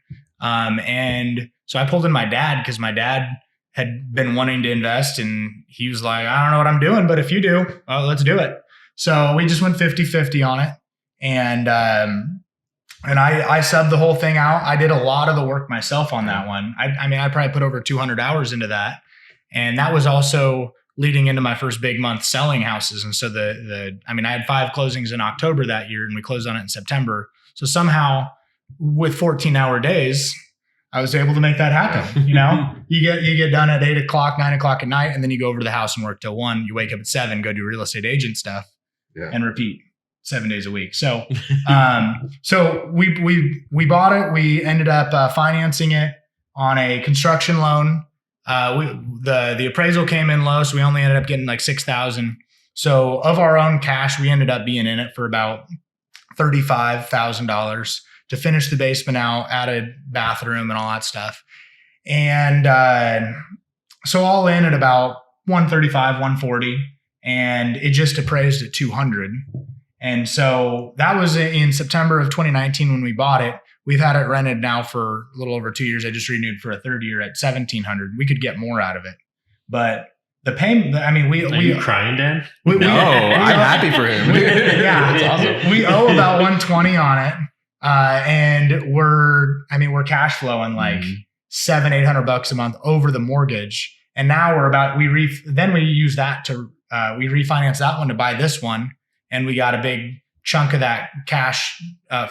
And so I pulled in my dad because my dad had been wanting to invest, and he was like, "I don't know what I'm doing, but if you do, let's do it." So we just went 50-50 on it. And I subbed the whole thing out. I did a lot of the work myself on that one. I probably put over 200 hours into that. And that was also leading into my first big month selling houses. And so I had 5 closings in October that year, and we closed on it in September. So somehow with 14-hour days, I was able to make that happen. You get done at 8 o'clock, 9 o'clock at night, and then you go over to the house and work till 1. You wake up at 7, go do real estate agent stuff, and repeat 7 days a week. So, so we bought it. We ended up financing it on a construction loan. The appraisal came in low, so we only ended up getting like $6,000. So of our own cash, we ended up being in it for about $35,000 to finish the basement out, add a bathroom and all that stuff. And so all in at about 135, 140, and it just appraised at 200. And so that was in September of 2019 when we bought it. We've had it rented now for a little over 2 years. I just renewed for a third year at $1,700. We could get more out of it, but the payment. Are you crying, Dan? No, I'm happy for him. Yeah, that's awesome. We owe about 120 on it, and we're cash flowing like $700-800 a month over the mortgage. And now then we use that to we refinance that one to buy this one. And we got a big chunk of that cash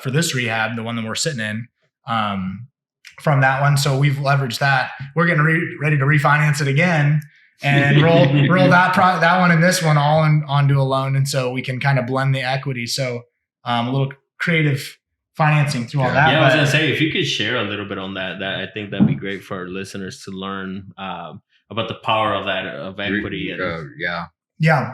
for this rehab, the one that we're sitting in, from that one. So we've leveraged that. We're getting ready to refinance it again and roll that one and this one all onto a loan. And so we can kind of blend the equity. So a little creative financing through all that. Yeah, I was going to say, if you could share a little bit on that, I think that'd be great for our listeners to learn about the power of that, of equity. Yeah.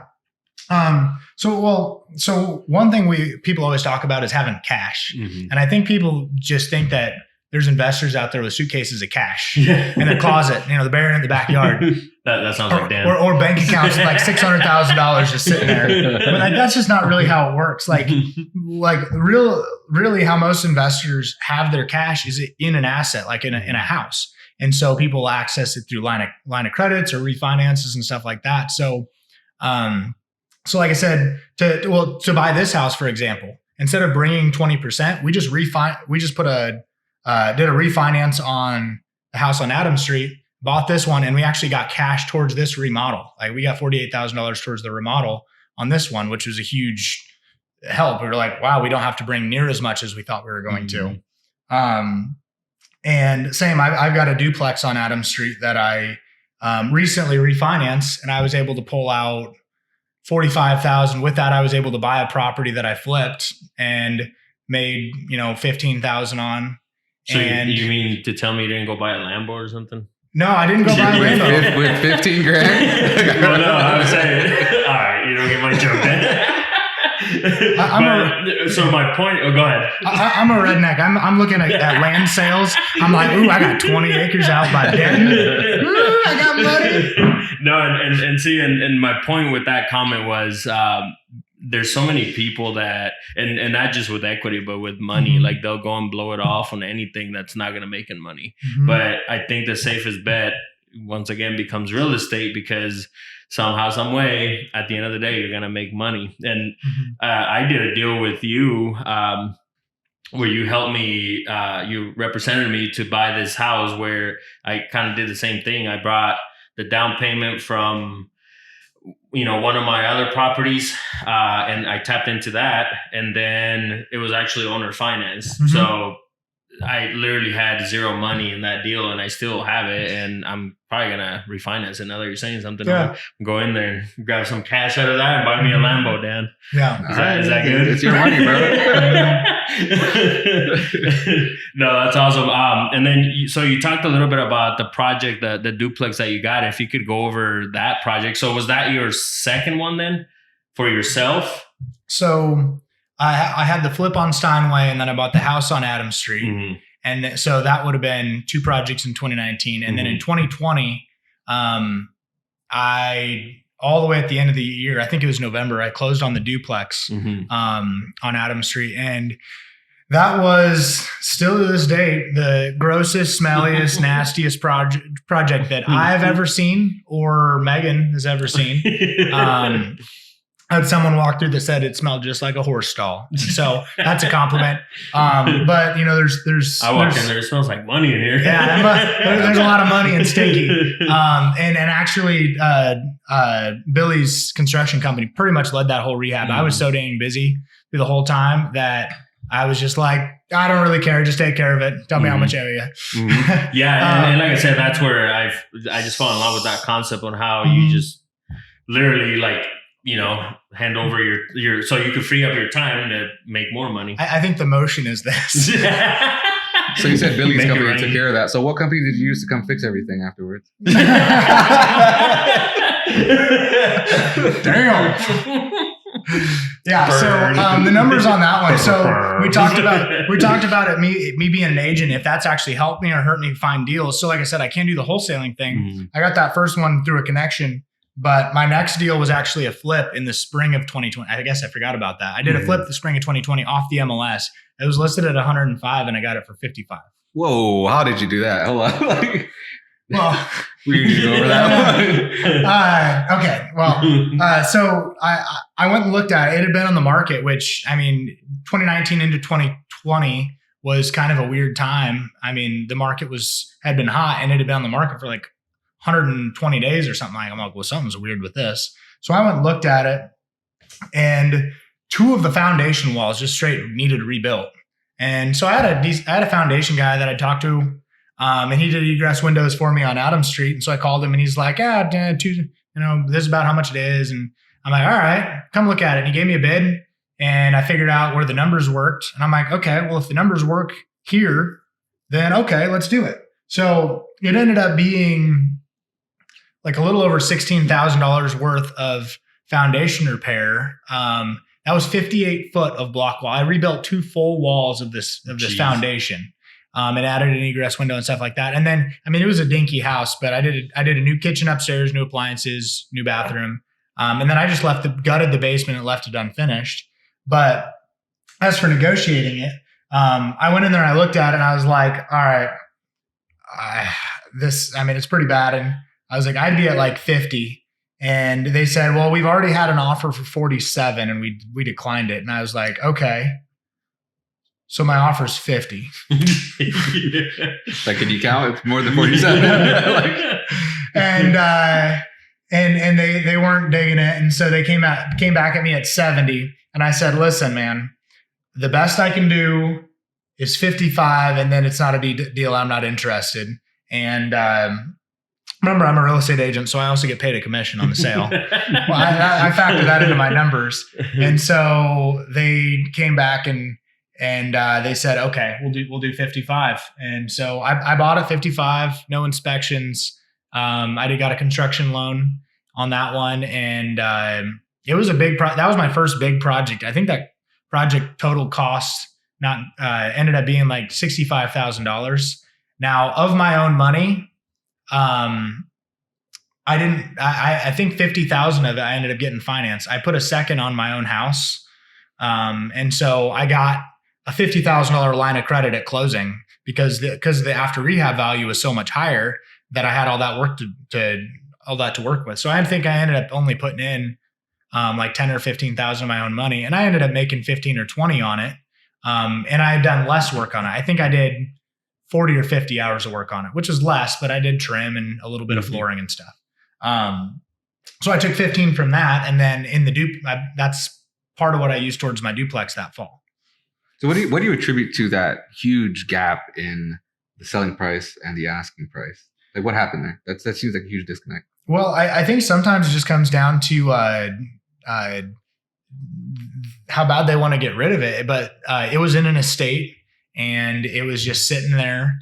So one thing people always talk about is having cash. And I think people just think that there's investors out there with suitcases of cash in their closet, they're burying it in the backyard. That sounds like Dan. Or bank accounts with like $600,000 just sitting there. But that's just not really how it works. Really how most investors have their cash is in an asset, like in a house. And so people access it through line of credits or refinances and stuff like that. So like I said, to buy this house, for example, instead of bringing 20%, we just did a refinance on the house on Adams Street, bought this one, and we actually got cash towards this remodel. Like we got $48,000 towards the remodel on this one, which was a huge help. We were like, wow, we don't have to bring near as much as we thought we were going to. And same, I've got a duplex on Adams Street that I recently refinanced, and I was able to pull out $45,000. With that, I was able to buy a property that I flipped and made $15,000 on. So you mean to tell me you didn't go buy a Lambo or something? No, I didn't go buy a Lambo. With 15 grand? Well, no, I was saying, all right, you don't get my joke then. So my point, go ahead. I'm a redneck. I'm looking at land sales. I'm like, ooh, I got 20 acres out by Denton. Ooh, I got money. No, and see, and my point with that comment was, there's so many people that, and not just with equity, but with money, like they'll go and blow it off on anything that's not going to make them money. But I think the safest bet, once again, becomes real estate, because somehow, some way, at the end of the day, you're going to make money. And I did a deal with you where you helped me, you represented me to buy this house where I kind of did the same thing. I brought the down payment from one of my other properties, and I tapped into that, and then it was actually owner finance. So I literally had zero money in that deal, and I still have it, and I'm probably gonna refinance it. Now that you're saying something, yeah. Go in there and grab some cash out of that and buy me a Lambo, Dan. Yeah, is that good? It's your money, bro. No, that's awesome. And then so you talked a little bit about the project, the duplex that you got. If you could go over that project. So was that your second one then for yourself? So I had the flip on Steinway, and then I bought the house on Adams Street. And so that would have been two projects in 2019. And then in 2020, I, all the way at the end of the year, I think it was November, I closed on the duplex on Adams Street. And that was still to this day the grossest, smelliest, nastiest project that I've ever seen, or Megan has ever seen. I had someone walk through that said it smelled just like a horse stall. So that's a compliment. But there's I walked in there, it smells like money in here. Yeah, there's a lot of money and stinky. And actually, Billy's construction company pretty much led that whole rehab. I was so dang busy through the whole time that I was just like, I don't really care. Just take care of it. Tell me how much area. Yeah. And like I said, that's where I just fell in love with that concept on how you just literally hand over your so you could free up your time to make more money. I think the motion is this. So you said Billy's company took care of that. So what company did you use to come fix everything afterwards? Damn. Yeah. So the numbers on that one. So we talked about it. Me being an agent, if that's actually helped me or hurt me find deals. So like I said, I can't do the wholesaling thing. I got that first one through a connection. But my next deal was actually a flip in the spring of 2020. I guess I forgot about that. I did a flip the spring of 2020 off the MLS. It was listed at 105 and I got it for 55. Whoa. How did you do that? Hold on. Well, we need to go over that one. Okay. Well, so I went and looked at it. It had been on the market, which 2019 into 2020 was kind of a weird time. I mean, the market had been hot and it had been on the market for like 120 days or something. I'm like, well, something's weird with this. So I went and looked at it, and two of the foundation walls just straight needed rebuilt. And so I had a foundation guy that I talked to, and he did egress windows for me on Adams Street. And so I called him, and he's like, this is about how much it is. And I'm like, all right, come look at it. And he gave me a bid, and I figured out where the numbers worked. And I'm like, okay, well, if the numbers work here, then okay, let's do it. So it ended up being like a little over $16,000 worth of foundation repair. That was 58 foot of block wall. I rebuilt 2 full walls of this foundation, and added an egress window and stuff like that. And then, I mean, it was a dinky house, but I did a new kitchen upstairs, new appliances, new bathroom. And then I just gutted the basement and left it unfinished. But as for negotiating it, I went in there and I looked at it and I was like, all right, it's pretty bad. And I was like, I'd be at like 50. And they said, well, we've already had an offer for 47 and we declined it. And I was like, okay, so my offer's 50. Like, can you count? It's more than 47. And they weren't digging it. And so they came back at me at 70. And I said, listen, man, the best I can do is 55. And then it's not a deal. I'm not interested. And, remember, I'm a real estate agent, so I also get paid a commission on the sale. Well, I factor that into my numbers. And so they came back and they said, okay, we'll do 55. And so I bought at 55, no inspections. I got a construction loan on that one. And it was that was my first big project. I think that project total cost ended up being like $65,000. Now, of my own money, I think 50,000 of it I ended up getting financed. I put a second on my own house. And so I got a $50,000 line of credit at closing because the after rehab value was so much higher that I had all that work to work with. So I think I ended up only putting in like 10 or 15,000 of my own money, and I ended up making 15 or 20 on it. And I had done less work on it. I think I did 40 or 50 hours of work on it, which is less, but I did trim and a little bit of flooring and stuff. So I took 15 from that. And then in the that's part of what I used towards my duplex that fall. So what do you attribute to that huge gap in the selling price and the asking price? Like, what happened there? That seems like a huge disconnect. Well, I think sometimes it just comes down to how bad they want to get rid of it. But it was in an estate and it was just sitting there,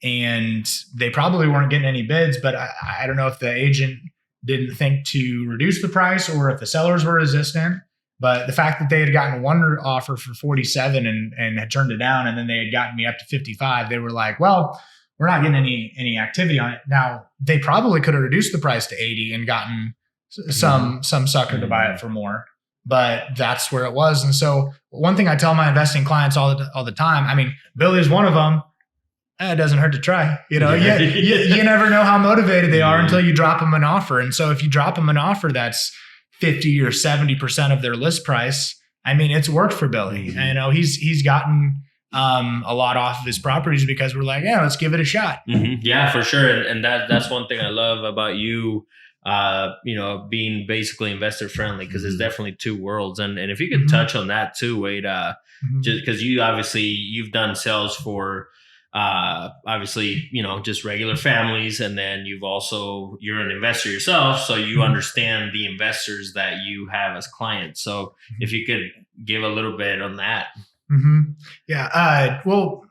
and they probably weren't getting any bids. But I don't know if the agent didn't think to reduce the price or if the sellers were resistant. But the fact that they had gotten one offer for 47 and had turned it down, and then they had gotten me up to 55, they were like, well, we're not getting any activity on it. Now, they probably could have reduced the price to 80 and gotten some sucker to buy it for more. But that's where it was. And so one thing I tell my investing clients all the time, I mean, Billy's one of them. It doesn't hurt to try. You know, you never know how motivated they are until you drop them an offer. And so if you drop them an offer that's 50 or 70% of their list price, I mean, it's worked for Billy. Mm-hmm. You know, he's gotten a lot off of his properties because we're like, yeah, let's give it a shot. Mm-hmm. Yeah, for sure. And that's one thing I love about you, being basically investor friendly, because it's definitely two worlds. And if you could touch on that too, Wade, just because you've done sales for obviously, just regular families. And then you're an investor yourself. So you understand the investors that you have as clients. So if you could give a little bit on that. Mm-hmm. Yeah. Well,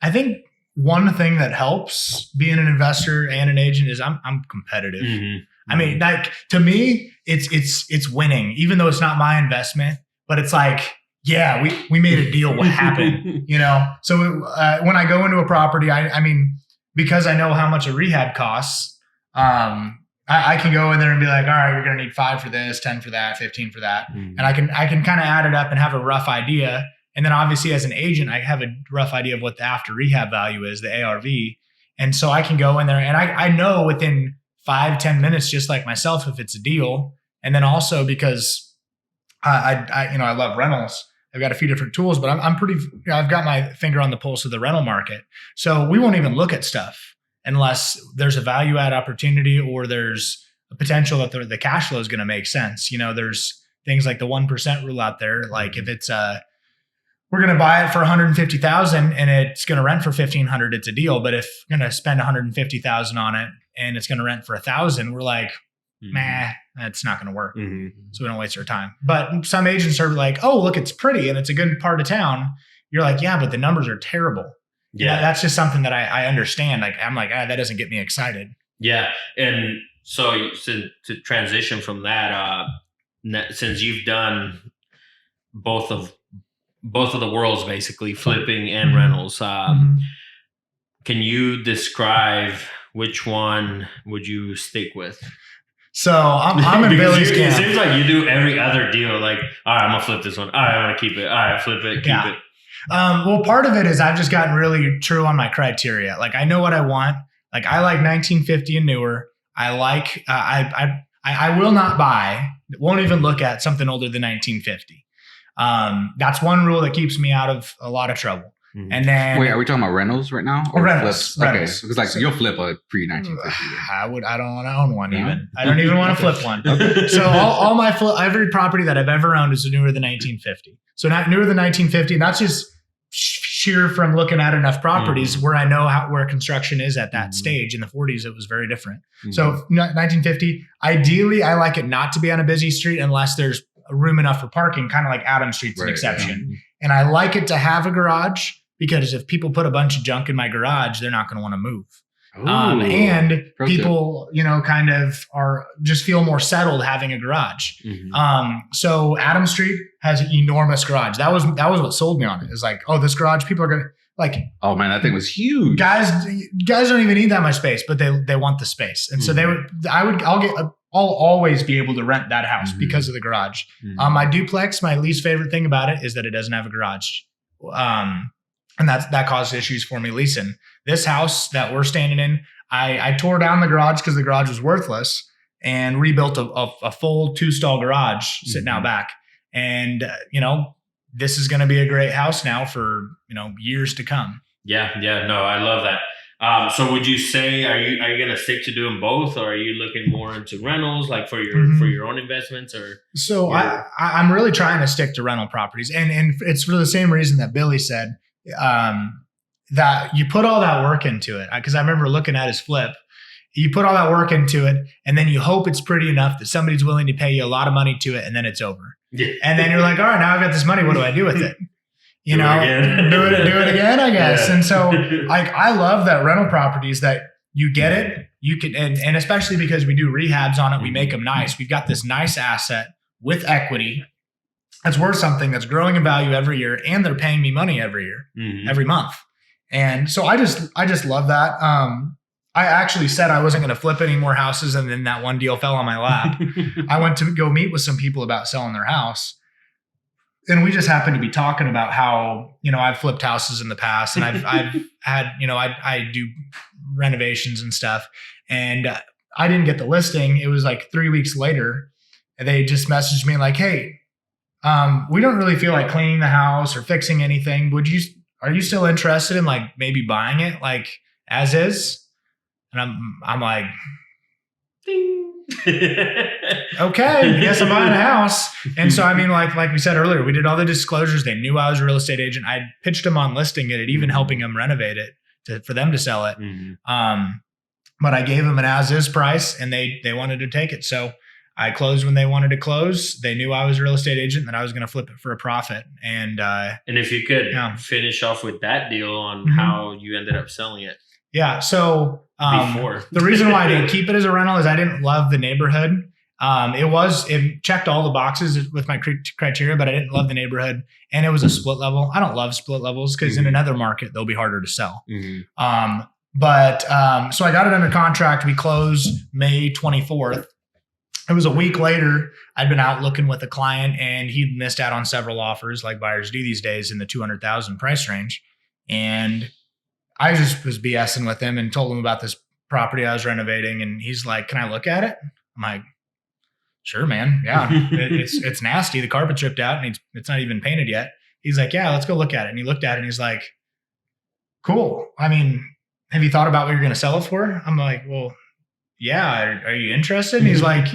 I think one thing that helps being an investor and an agent is I'm competitive. Mm-hmm. I mean, like, to me, it's winning, even though it's not my investment, but it's like, yeah, we made a deal. What happened? So when I go into a property, I mean, because I know how much a rehab costs, I can go in there and be like, all right, you're going to need 5 for this, 10 for that, 15 for that. Mm-hmm. And I can kind of add it up and have a rough idea. And then obviously as an agent, I have a rough idea of what the after rehab value is, the ARV. And so I can go in there and I know within 5-10 minutes, just like myself, if it's a deal. And then also because I love rentals. I've got a few different tools, but I've got my finger on the pulse of the rental market. So we won't even look at stuff unless there's a value add opportunity or there's a potential that the cash flow is going to make sense. There's things like the 1% rule out there. Like if it's we're going to buy it for $150,000 and it's going to rent for $1,500, it's a deal. But if we're going to spend $150,000 on it and it's going to rent for $1,000, we're like, that's not going to work. Mm-hmm. So we don't waste our time. But some agents are like, oh, look, it's pretty and it's a good part of town. You're like, yeah, but the numbers are terrible. Yeah. That's just something that I understand. Like, I'm like, that doesn't get me excited. Yeah. And So to transition from that, since you've done both of the worlds, basically flipping and rentals, can you describe which one would you stick with? So I'm in Billy's camp. It seems like you do every other deal. Like, all right, I'm gonna flip this one. All right, I'm gonna keep it. All right, flip it, keep it. Well, part of it is I've just gotten really true on my criteria. Like, I know what I want. Like, I like 1950 and newer. I like I will not buy. Won't even look at something older than 1950. That's one rule that keeps me out of a lot of trouble. Mm-hmm. And then, wait, are we talking about rentals right now? Or rentals. Okay, because like you'll flip a pre-1950. I don't want to own one even. I don't even want to flip one. So all my every property that I've ever owned is newer than 1950. So not newer than 1950. And that's just sheer from looking at enough properties where I know where construction is at that stage. In the 40s, it was very different. So 1950. Ideally, I like it not to be on a busy street unless there's room enough for parking. Kind of like Adams Street's an exception. And I like it to have a garage, because if people put a bunch of junk in my garage, they're not going to want to move. And people, kind of just feel more settled having a garage. So Adams Street has an enormous garage. That was what sold me on it. It's like, oh, this garage, people are going to like, oh man, that thing was huge. Guys don't even need that much space, but they want the space. And so I'll always be able to rent that house because of the garage. My duplex, my least favorite thing about it is that it doesn't have a garage. And that caused issues for me leasing. This house that we're standing in, I tore down the garage because the garage was worthless and rebuilt a full 2-stall garage sitting out back. And, this is going to be a great house now for, years to come. Yeah. No, I love that. So would you say, are you going to stick to doing both, or are you looking more into rentals, like for your own investments? Or so I'm really trying to stick to rental properties, and it's for the same reason that Billy said, that you put all that work into it. Because I remember looking at his flip. You put all that work into it, and then you hope it's pretty enough that somebody's willing to pay you a lot of money to it, and then it's over. Yeah. And then you're like, all right, now I've got this money. What do I do with it? Do it again, I guess. Yeah. And so I love that rental properties that you get it. You can, and especially because we do rehabs on it, we make them nice. We've got this nice asset with equity that's worth something, that's growing in value every year, and they're paying me money every year, every month. And so I just love that. I actually said I wasn't going to flip any more houses, and then that one deal fell on my lap. I went to go meet with some people about selling their house, and we just happened to be talking about how, I've flipped houses in the past, and I've had, I do renovations and stuff, and I didn't get the listing. It was like 3 weeks later, and they just messaged me like, hey, we don't really feel like cleaning the house or fixing anything. Are you still interested in like maybe buying it like as is? And I'm like, ding. Okay, I guess I'm buying a house. And so, I mean, like we said earlier, we did all the disclosures. They knew I was a real estate agent. I pitched them on listing it, even helping them renovate it for them to sell it. But I gave them an as-is price, and they wanted to take it. So I closed when they wanted to close. They knew I was a real estate agent, and that I was going to flip it for a profit. And if you could finish off with that deal on how you ended up selling it. Yeah. So the reason why I didn't keep it as a rental is I didn't love the neighborhood. It checked all the boxes with my criteria, but I didn't love the neighborhood, and it was a split level. I don't love split levels because in another market, they'll be harder to sell. So I got it under contract. We closed May 24th. It was a week later. I'd been out looking with a client, and he'd missed out on several offers like buyers do these days in the 200,000 price range. And I just was BSing with him and told him about this property I was renovating. And he's like, can I look at it? I'm like, sure, man. Yeah, it's nasty. The carpet's ripped out, and it's not even painted yet. He's like, yeah, let's go look at it. And he looked at it, and he's like, cool. I mean, have you thought about what you're going to sell it for? I'm like, well, yeah. Are you interested? And he's like,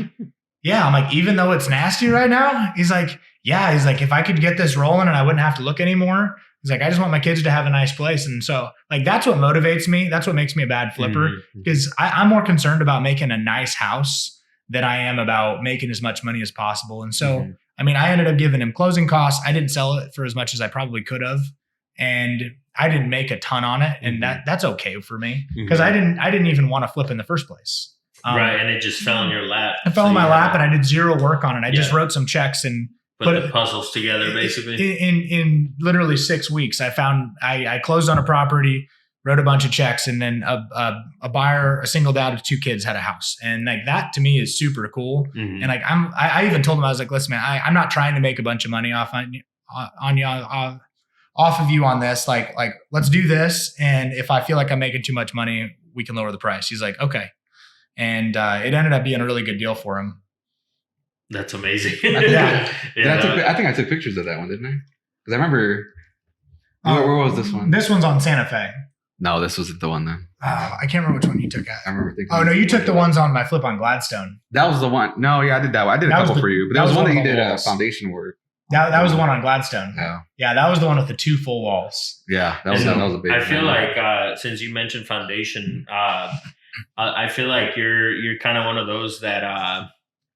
yeah. I'm like, even though it's nasty right now? He's like, yeah. He's like, if I could get this rolling and I wouldn't have to look anymore. He's like, I just want my kids to have a nice place. And so like, that's what motivates me. That's what makes me a bad flipper, because I'm more concerned about making a nice house than I am about making as much money as possible. And so, I mean, I ended up giving him closing costs. I didn't sell it for as much as I probably could have. And I didn't make a ton on it. And that's okay for me, because I didn't even want to flip in the first place. Right, and it just fell in your lap. It fell in my lap, and I did zero work on it. I just wrote some checks and put the puzzles together, basically. In literally 6 weeks, I closed on a property, wrote a bunch of checks, and then a buyer, a single dad with 2 kids, had a house. And like that to me is super cool. Mm-hmm. And like I even told him, I was like, listen, man, I'm not trying to make a bunch of money off of you on this. Like let's do this. And if I feel like I'm making too much money, we can lower the price. He's like, okay. And it ended up being a really good deal for him. That's amazing. I think I took pictures of that one, didn't I? Because I remember. Where was this one? This one's on Santa Fe. No, this wasn't the one then. I can't remember which one you took at. I remember thinking. Oh no, you took the ones on my flip on Gladstone. That was the one. No, yeah, I did that one. I did a couple for you, but that was one that you did foundation work. That was the one on Gladstone. Yeah, that was the one with the 2 full walls. Yeah, that was a big. I feel like since you mentioned foundation, I feel like you're kind of one of those that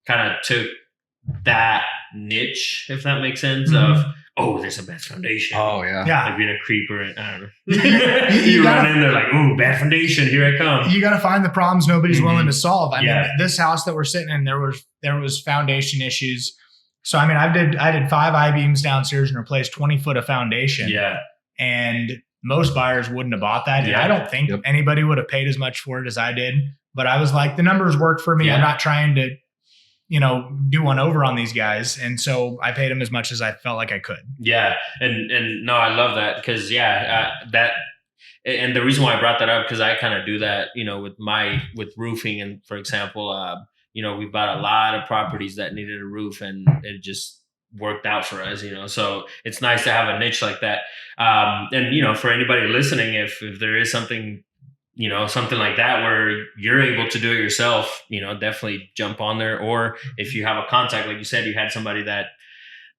kind of took that niche, if that makes sense. Mm-hmm. Of there's a bad foundation. Oh yeah, like being a creeper. And I don't know. you run in there like, bad foundation. Here I come. You got to find the problems nobody's willing to solve. I mean, this house that we're sitting in, there was foundation issues. So I mean, I did 5 I-beams downstairs and replaced 20 foot of foundation. Yeah, and most buyers wouldn't have bought that. And I don't think anybody would have paid as much for it as I did. But I was like, the numbers work for me. Yeah. I'm not trying to, do one over on these guys. And so I paid them as much as I felt like I could. Yeah. And no, I love that because that, and the reason why I brought that up, because I kind of do that, with roofing. And for example, we bought a lot of properties that needed a roof and it just worked out for us, so it's nice to have a niche like that. And, for anybody listening, if there is something, something like that where you're able to do it yourself, definitely jump on there. Or if you have a contact, like you said, you had somebody that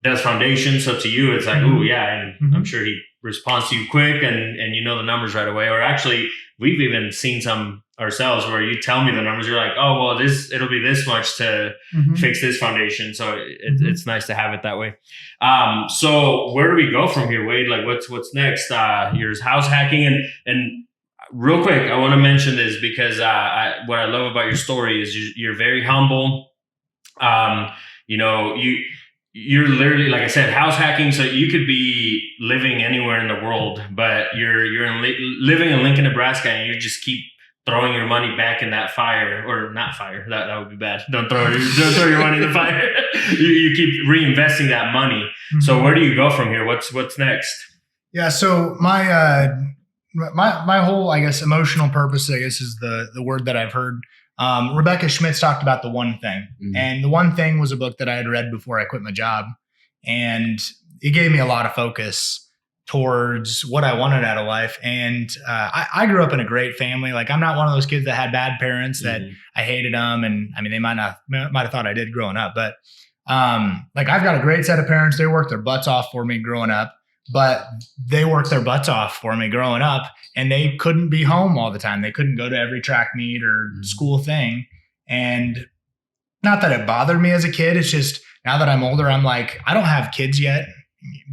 does foundation. So to you, it's like, and I'm sure he responds to you quick and the numbers right away. Or actually, we've even seen some ourselves where you tell me the numbers, you're like, oh, well, it'll be this much to fix this foundation. So it's nice to have it that way. So where do we go from here, Wade? Like what's next? Your house hacking and real quick, I want to mention this because what I love about your story is you're very humble. You're literally, like I said, house hacking. So you could be living anywhere in the world, but you're living in Lincoln, Nebraska, and you just keep throwing your money back in that fire, or not fire. That would be bad. Don't throw your money in the fire. you keep reinvesting that money. Mm-hmm. So where do you go from here? What's next? Yeah. So my whole, I guess, emotional purpose, I guess, is the word that I've heard. Rebecca Schmitz talked about The One Thing. Mm-hmm. And The One Thing was a book that I had read before I quit my job. And it gave me a lot of focus towards what I wanted out of life. And I grew up in a great family. Like, I'm not one of those kids that had bad parents that I hated them. And I mean, they might have thought I did growing up. But like, I've got a great set of parents. They worked their butts off for me growing up. But they worked their butts off for me growing up, and they couldn't be home all the time. They couldn't go to every track meet or school thing. And not that it bothered me as a kid. It's just now that I'm older, I'm like, I don't have kids yet.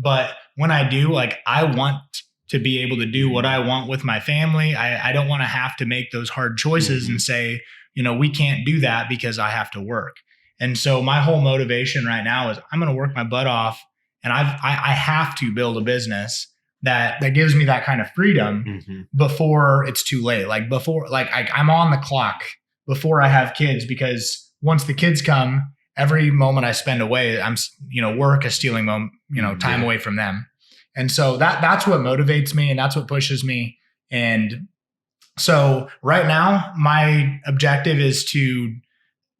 But when I do, like, I want to be able to do what I want with my family. I don't want to have to make those hard choices and say, we can't do that because I have to work. And so my whole motivation right now is I'm going to work my butt off. And I have to build a business that gives me that kind of freedom before it's too late. Like I'm on the clock before I have kids, because once the kids come, every moment I spend away, work is stealing time away from them. And so that's what motivates me, and that's what pushes me. And so right now, my objective is to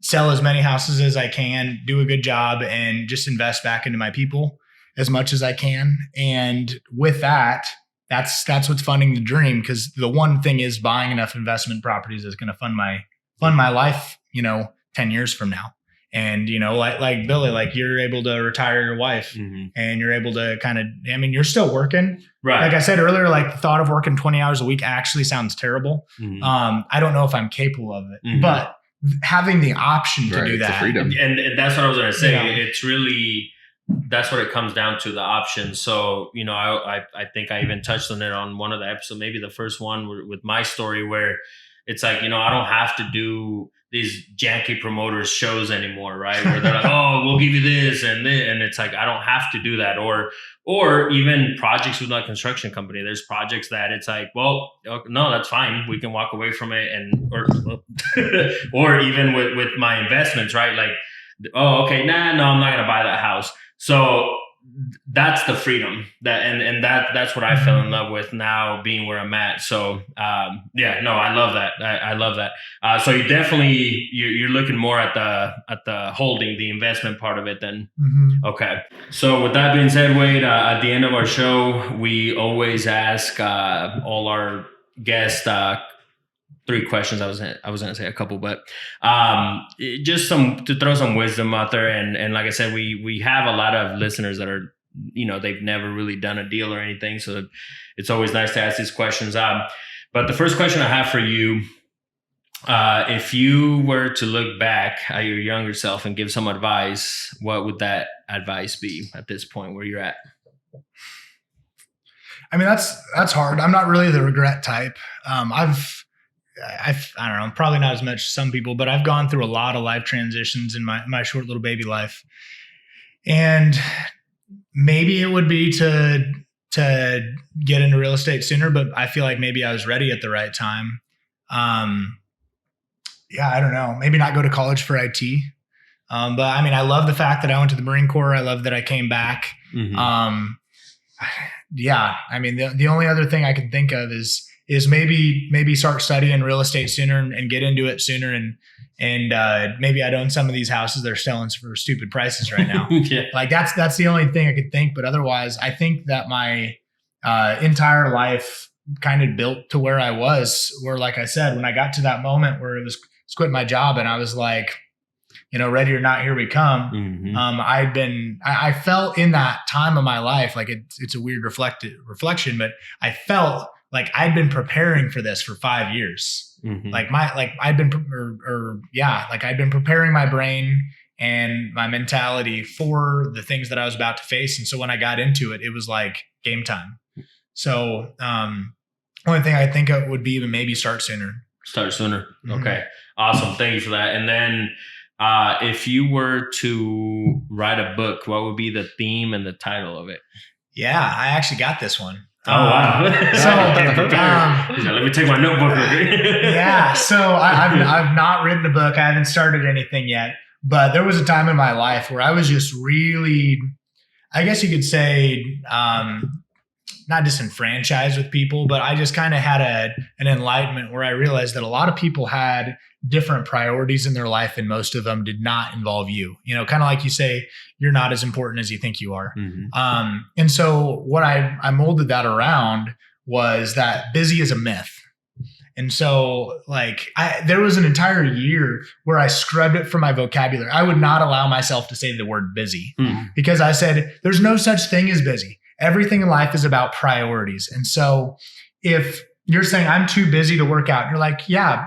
sell as many houses as I can, do a good job, and just invest back into my people as much as I can. And with that's what's funding the dream. Because the one thing is buying enough investment properties is going to fund my life, 10 years from now. And, like Billy, like, you're able to retire your wife and you're able to you're still working. Right. Like I said earlier, like, the thought of working 20 hours a week actually sounds terrible. I don't know if I'm capable of it, but having the option to do that. And that's what I was going to say. It's really, that's what it comes down to, the option. So, I think I even touched on it on one of the episodes, maybe the first one with my story, where it's like, you know, I don't have to do these janky promoters shows anymore, right? Where they're like, oh, we'll give you this and this. And it's like, I don't have to do that. Or even projects with a construction company. There's projects that it's like, well, no, that's fine. We can walk away from it. Or even with my investments, right? Like, oh, okay, no, I'm not going to buy that house. So that's the freedom that's what I fell in love with now, being where I'm at. So I love that. I love that. So you definitely you're looking more at the holding, the investment part of it then. Okay. So with that being said, Wade, at the end of our show, we always ask all our guests 3 questions. I was gonna say a couple, but just to throw some wisdom out there. And like I said, we have a lot of listeners that are, you know, they've never really done a deal or anything, so it's always nice to ask these questions. But the first question I have for you, if you were to look back at your younger self and give some advice, what would that advice be at this point where you're at? I mean, that's hard. I'm not really the regret type. I don't know, probably not as much as some people, but I've gone through a lot of life transitions in my short little baby life. And maybe it would be to get into real estate sooner, but I feel like maybe I was ready at the right time. I don't know, maybe not go to college for IT. But I mean, I love the fact that I went to the Marine Corps. I love that I came back. I mean, the only other thing I can think of is maybe start studying real estate sooner and get into it sooner. And maybe I'd own some of these houses they're selling for stupid prices right now. Like that's the only thing I could think. But otherwise, I think that my entire life kind of built to where I was, where, like I said, when I got to that moment where it was quit my job and I was like, you know, ready or not, here we come. I felt in that time of my life, like it's a weird reflection, but I felt like I'd been preparing for this for 5 years. I'd been preparing my brain and my mentality for the things that I was about to face. And so when I got into it, it was like game time. So only thing I think of would be maybe start sooner. Okay. Awesome. Thank you for that. And then if you were to write a book, what would be the theme and the title of it? Yeah, I actually got this one. Oh, wow. Let me take my notebook. So I've not written a book. I haven't started anything yet. But there was a time in my life where I was just really, I guess you could say, not disenfranchised with people, but I just kind of had an enlightenment where I realized that a lot of people had different priorities in their life and most of them did not involve you. You know, kind of like you say, you're not as important as you think you are. And so what I molded that around was that busy is a myth. And so there was an entire year where I scrubbed it from my vocabulary. I would not allow myself to say the word busy because I said, there's no such thing as busy. Everything in life is about priorities. And so if you're saying I'm too busy to work out, you're like, yeah,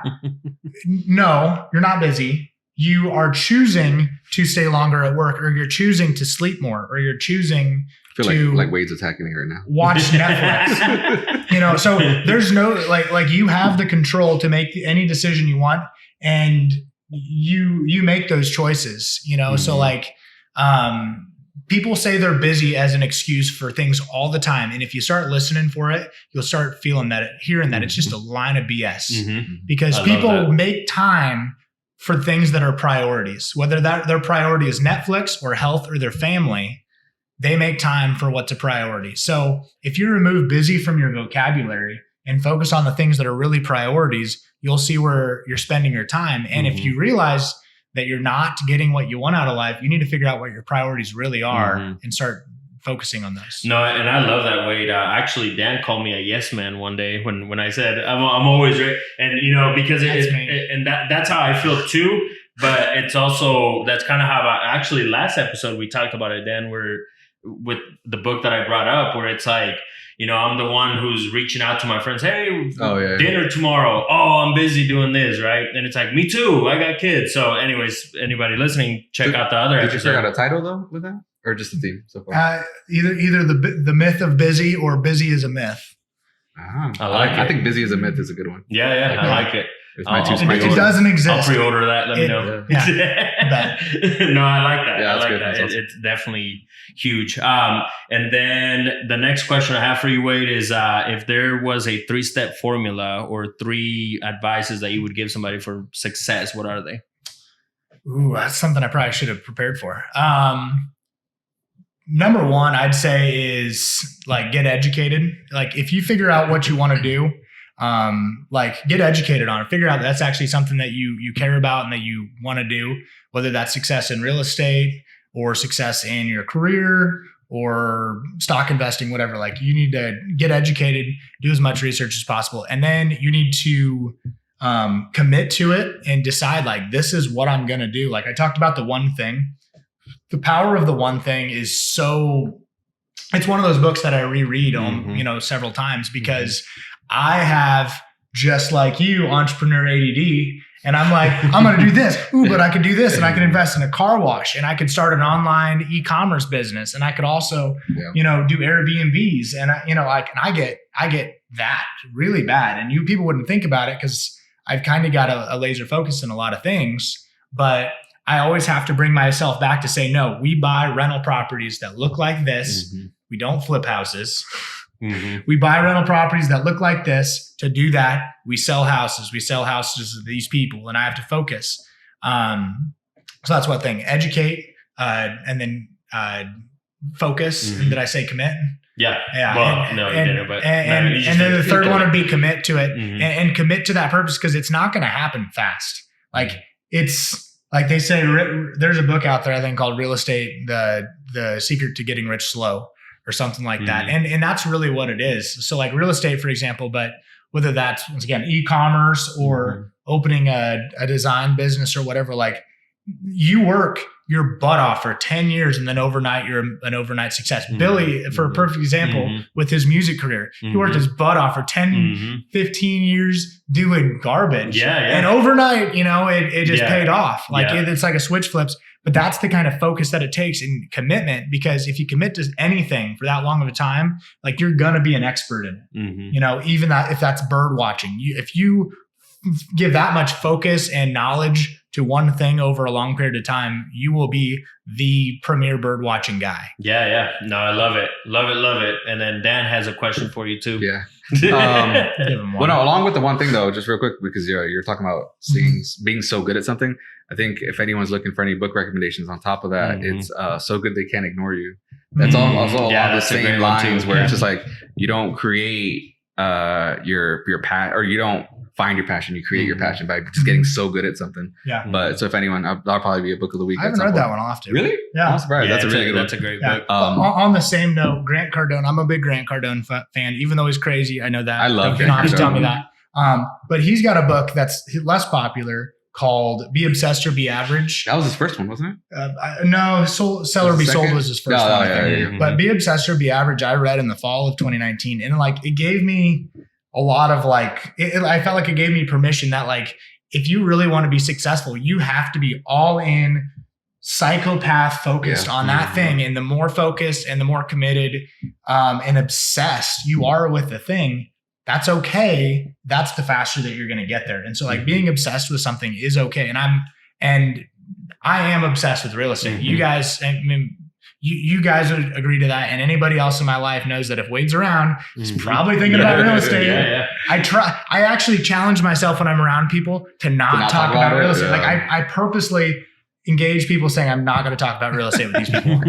no, you're not busy. You are choosing to stay longer at work, or you're choosing to sleep more, or you're choosing I feel like Wade's attacking me right now. Watch Netflix. You know, so there's no like you have the control to make any decision you want, and you make those choices. You know, so people say they're busy as an excuse for things all the time. And if you start listening for it, you'll start hearing that it's just a line of BS because people make time for things that are priorities, whether their priority is Netflix or health or their family, they make time for what's a priority. So if you remove busy from your vocabulary and focus on the things that are really priorities, you'll see where you're spending your time. And if you realize that you're not getting what you want out of life, you need to figure out what your priorities really are and start focusing on those. No, and I love that, Wade. Actually, Dan called me a yes man one day when I said I'm always right, and you know because that's how I feel too. But it's also that's kind of how actually last episode we talked about it, Dan, where with the book that I brought up, where it's like, you know, I'm the one who's reaching out to my friends. Hey, dinner tomorrow. Oh, I'm busy doing this, right? And it's like, me too. I got kids. So anyways, anybody listening, check out the other episode. Did you figure out a title though with that? Or just the theme so far? Either the myth of busy or busy is a myth. I think busy is a myth is a good one. Yeah, I like it. It's my two It doesn't exist. I'll pre-order that. Let me know. Yeah. No, I like that. Yeah, I like good. that. Awesome. It's definitely huge. And then the next question I have for you, Wade, is if there was a 3-step formula or 3 advices that you would give somebody for success, what are they? Ooh, that's something I probably should have prepared for. Number 1, I'd say is like get educated. Like if you figure out what you want to do, like get educated on it. Figure out that's actually something that you care about and that you want to do, whether that's success in real estate or success in your career or stock investing, whatever. Like you need to get educated, do as much research as possible. And then you need to commit to it and decide like, this is what I'm going to do. Like I talked about the one thing. The power of the one thing is it's one of those books that I reread several times because I have, just like you, entrepreneur ADD. And I'm like, I'm going to do this. Ooh, but I could do this and I could invest in a car wash and I could start an online e-commerce business. And I could also, do Airbnbs. And I get that really bad. And people wouldn't think about it because I've kind of got a laser focus in a lot of things, but I always have to bring myself back to say, no, we buy rental properties that look like this. Mm-hmm. We don't flip houses. Mm-hmm. We buy rental properties that look like this. To do that, we sell houses. We sell houses to these people, and I have to focus. So that's one thing. Educate, and then focus. Mm-hmm. And did I say commit? Yeah. Well, you didn't. But and then the third one would be commit to it, mm-hmm. and commit to that purpose because it's not going to happen fast. Like it's like they say. There's a book out there I think called "Real Estate: The Secret to Getting Rich Slow." Or something like that. And that's really what it is. So like real estate, for example, but whether that's once again, e-commerce or opening a design business or whatever, like you work your butt off for 10 years and then overnight you're an overnight success. Mm-hmm. Billy, for a perfect example, with his music career, he worked his butt off for 10, 15 years doing garbage. Yeah. And overnight, it just paid off. Like it's like a switch flips. But that's the kind of focus that it takes in commitment, because if you commit to anything for that long of a time, like you're going to be an expert in it. Mm-hmm. Even that, if that's bird watching, if you give that much focus and knowledge to one thing over a long period of time, you will be the premier bird watching guy. Yeah. No, I love it. Love it. And then Dan has a question for you too. Yeah. Along with the one thing though, just real quick, because you're talking about being so good at something. I think if anyone's looking for any book recommendations on top of that, it's So Good They Can't Ignore You. That's also along the same lines where it's just like you don't create your passion, or you don't find your passion, you create your passion by just getting so good at something. Yeah. But so if anyone, that'll probably be a book of the week. I haven't read that one. I'll have to. Really? Yeah. I'm surprised. Yeah, that's a really good one. That's a great book. On the same note, Grant Cardone, I'm a big Grant Cardone fan, even though he's crazy. I know that. I love Grant Cardone. Just tell me that. But he's got a book that's less popular called Be Obsessed or Be Average. That was his first one, wasn't it? No, Sell or Be Sold was his first one. Yeah. But Be Obsessed or Be Average, I read in the fall of 2019. And like, it gave me a lot of like, I felt like it gave me permission that like, if you really want to be successful, you have to be all in, psychopath focused on that thing. And the more focused and the more committed and obsessed you are with the thing, that's okay. That's the faster that you're going to get there. And so like being obsessed with something is okay. And I am obsessed with real estate. You guys, you guys would agree to that. And anybody else in my life knows that if Wade's around, he's probably thinking about real estate. Yeah. I actually challenge myself when I'm around people to not talk about real estate. Like I purposely engage people saying, I'm not going to talk about real estate with these people.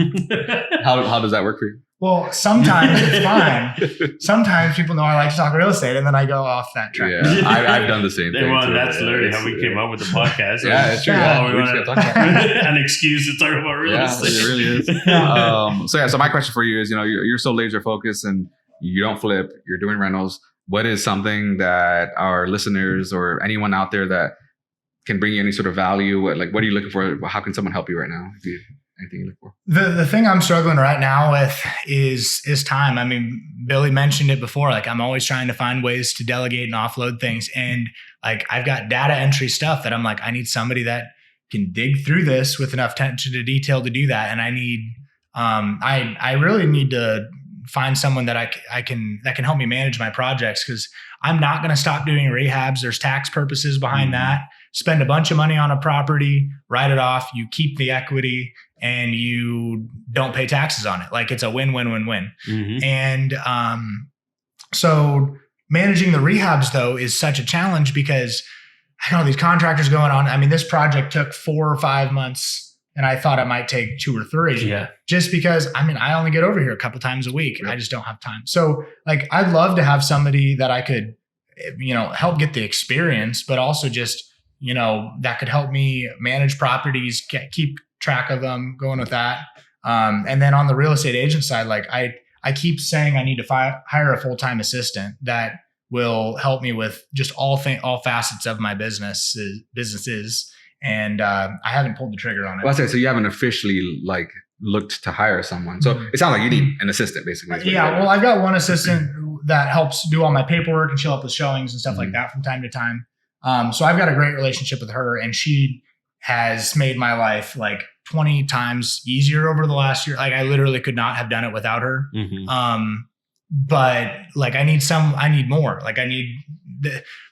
How does that work for you? Well, sometimes it's fine. Sometimes people know I like to talk real estate, and then I go off that track. Yeah, I've done the same thing. Well, that's literally how we came up with the podcast. It's true. We want to talk about an excuse to talk about real estate. It really is. So my question for you is, you're so laser focused and you don't flip. You're doing rentals. What is something that our listeners or anyone out there that can bring you any sort of value? Like, what are you looking for? How can someone help you right now? Anything you look for? The thing I'm struggling right now with is time. I mean, Billy mentioned it before. Like, I'm always trying to find ways to delegate and offload things. And like, I've got data entry stuff that I'm like, I need somebody that can dig through this with enough attention to detail to do that. And I need, I really need to find someone that that can help me manage my projects, because I'm not going to stop doing rehabs. There's tax purposes behind that. Spend a bunch of money on a property, write it off, you keep the equity, and you don't pay taxes on it. Like, it's a win-win-win-win. And so managing the rehabs, though, is such a challenge, because I know these contractors going on. I mean, this project took 4 or 5 months, and I thought it might take 2 or 3. Yeah. Just because, I mean, I only get over here a couple times a week, and I just don't have time. So, like, I'd love to have somebody that I could, help get the experience, but also just, that could help me manage properties, keep track of them, going with that. And then on the real estate agent side, like, I keep saying I need to hire a full-time assistant that will help me with just all facets of my businesses. And I haven't pulled the trigger on it. Well, so you haven't officially looked to hire someone. So it sounds like you need an assistant, basically. Yeah. Well, I've got one assistant that helps do all my paperwork and she'll help with showings and stuff like that from time to time. So I've got a great relationship with her, and she has made my life like 20 times easier over the last year. Like, I literally could not have done it without her. But like, I need more. Like,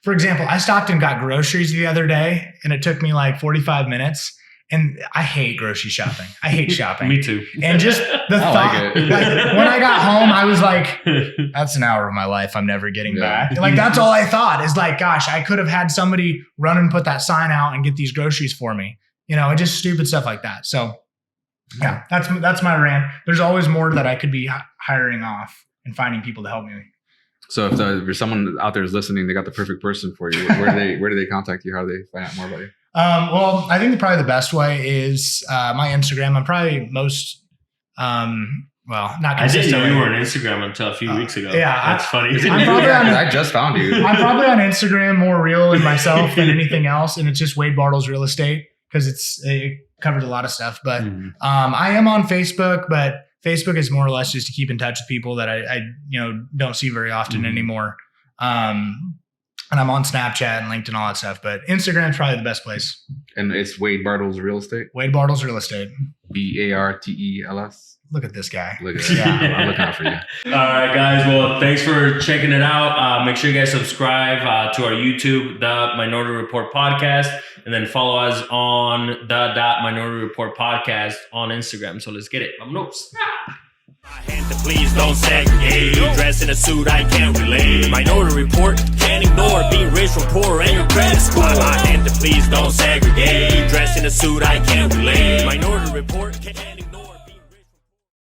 for example, I stopped and got groceries the other day, and it took me like 45 minutes. And I hate grocery shopping. I hate shopping. Me too. And just the thought, when I got home, I was like, that's an hour of my life I'm never getting back. Like, that's all I thought, is like, gosh, I could have had somebody run and put that sign out and get these groceries for me. And just stupid stuff like that. So yeah, that's my rant. There's always more that I could be hiring off and finding people to help me. So if there's someone out there who's listening, they got the perfect person for you, where do they contact you? How do they find out more about you? Well, I think probably the best way is my Instagram. I'm probably most, not consistent. I didn't know you were on Instagram until a few weeks ago. Yeah. That's funny. I just found you. I'm probably on Instagram more real in myself than anything else. And it's just Wade Bartels Real Estate, because it covers a lot of stuff. But I am on Facebook, but Facebook is more or less just to keep in touch with people that I don't see very often anymore. And I'm on Snapchat and LinkedIn and all that stuff, but Instagram's probably the best place. And it's Wade Bartels Real Estate? Wade Bartels Real Estate. Bartels? Look at this guy. Look at yeah. I'm looking out for you. All right, guys. Well, thanks for checking it out. Make sure you guys subscribe to our YouTube, The Minority Report Podcast, and then follow us on the Minority Report Podcast on Instagram. So let's get it. Vámonos. Please don't segregate. Dress in a suit, I can't relate. Minority Report, can't ignore being rich from poor and your credit score. My hand to please don't segregate. Dress in a suit, I can't relate. Minority Report, can't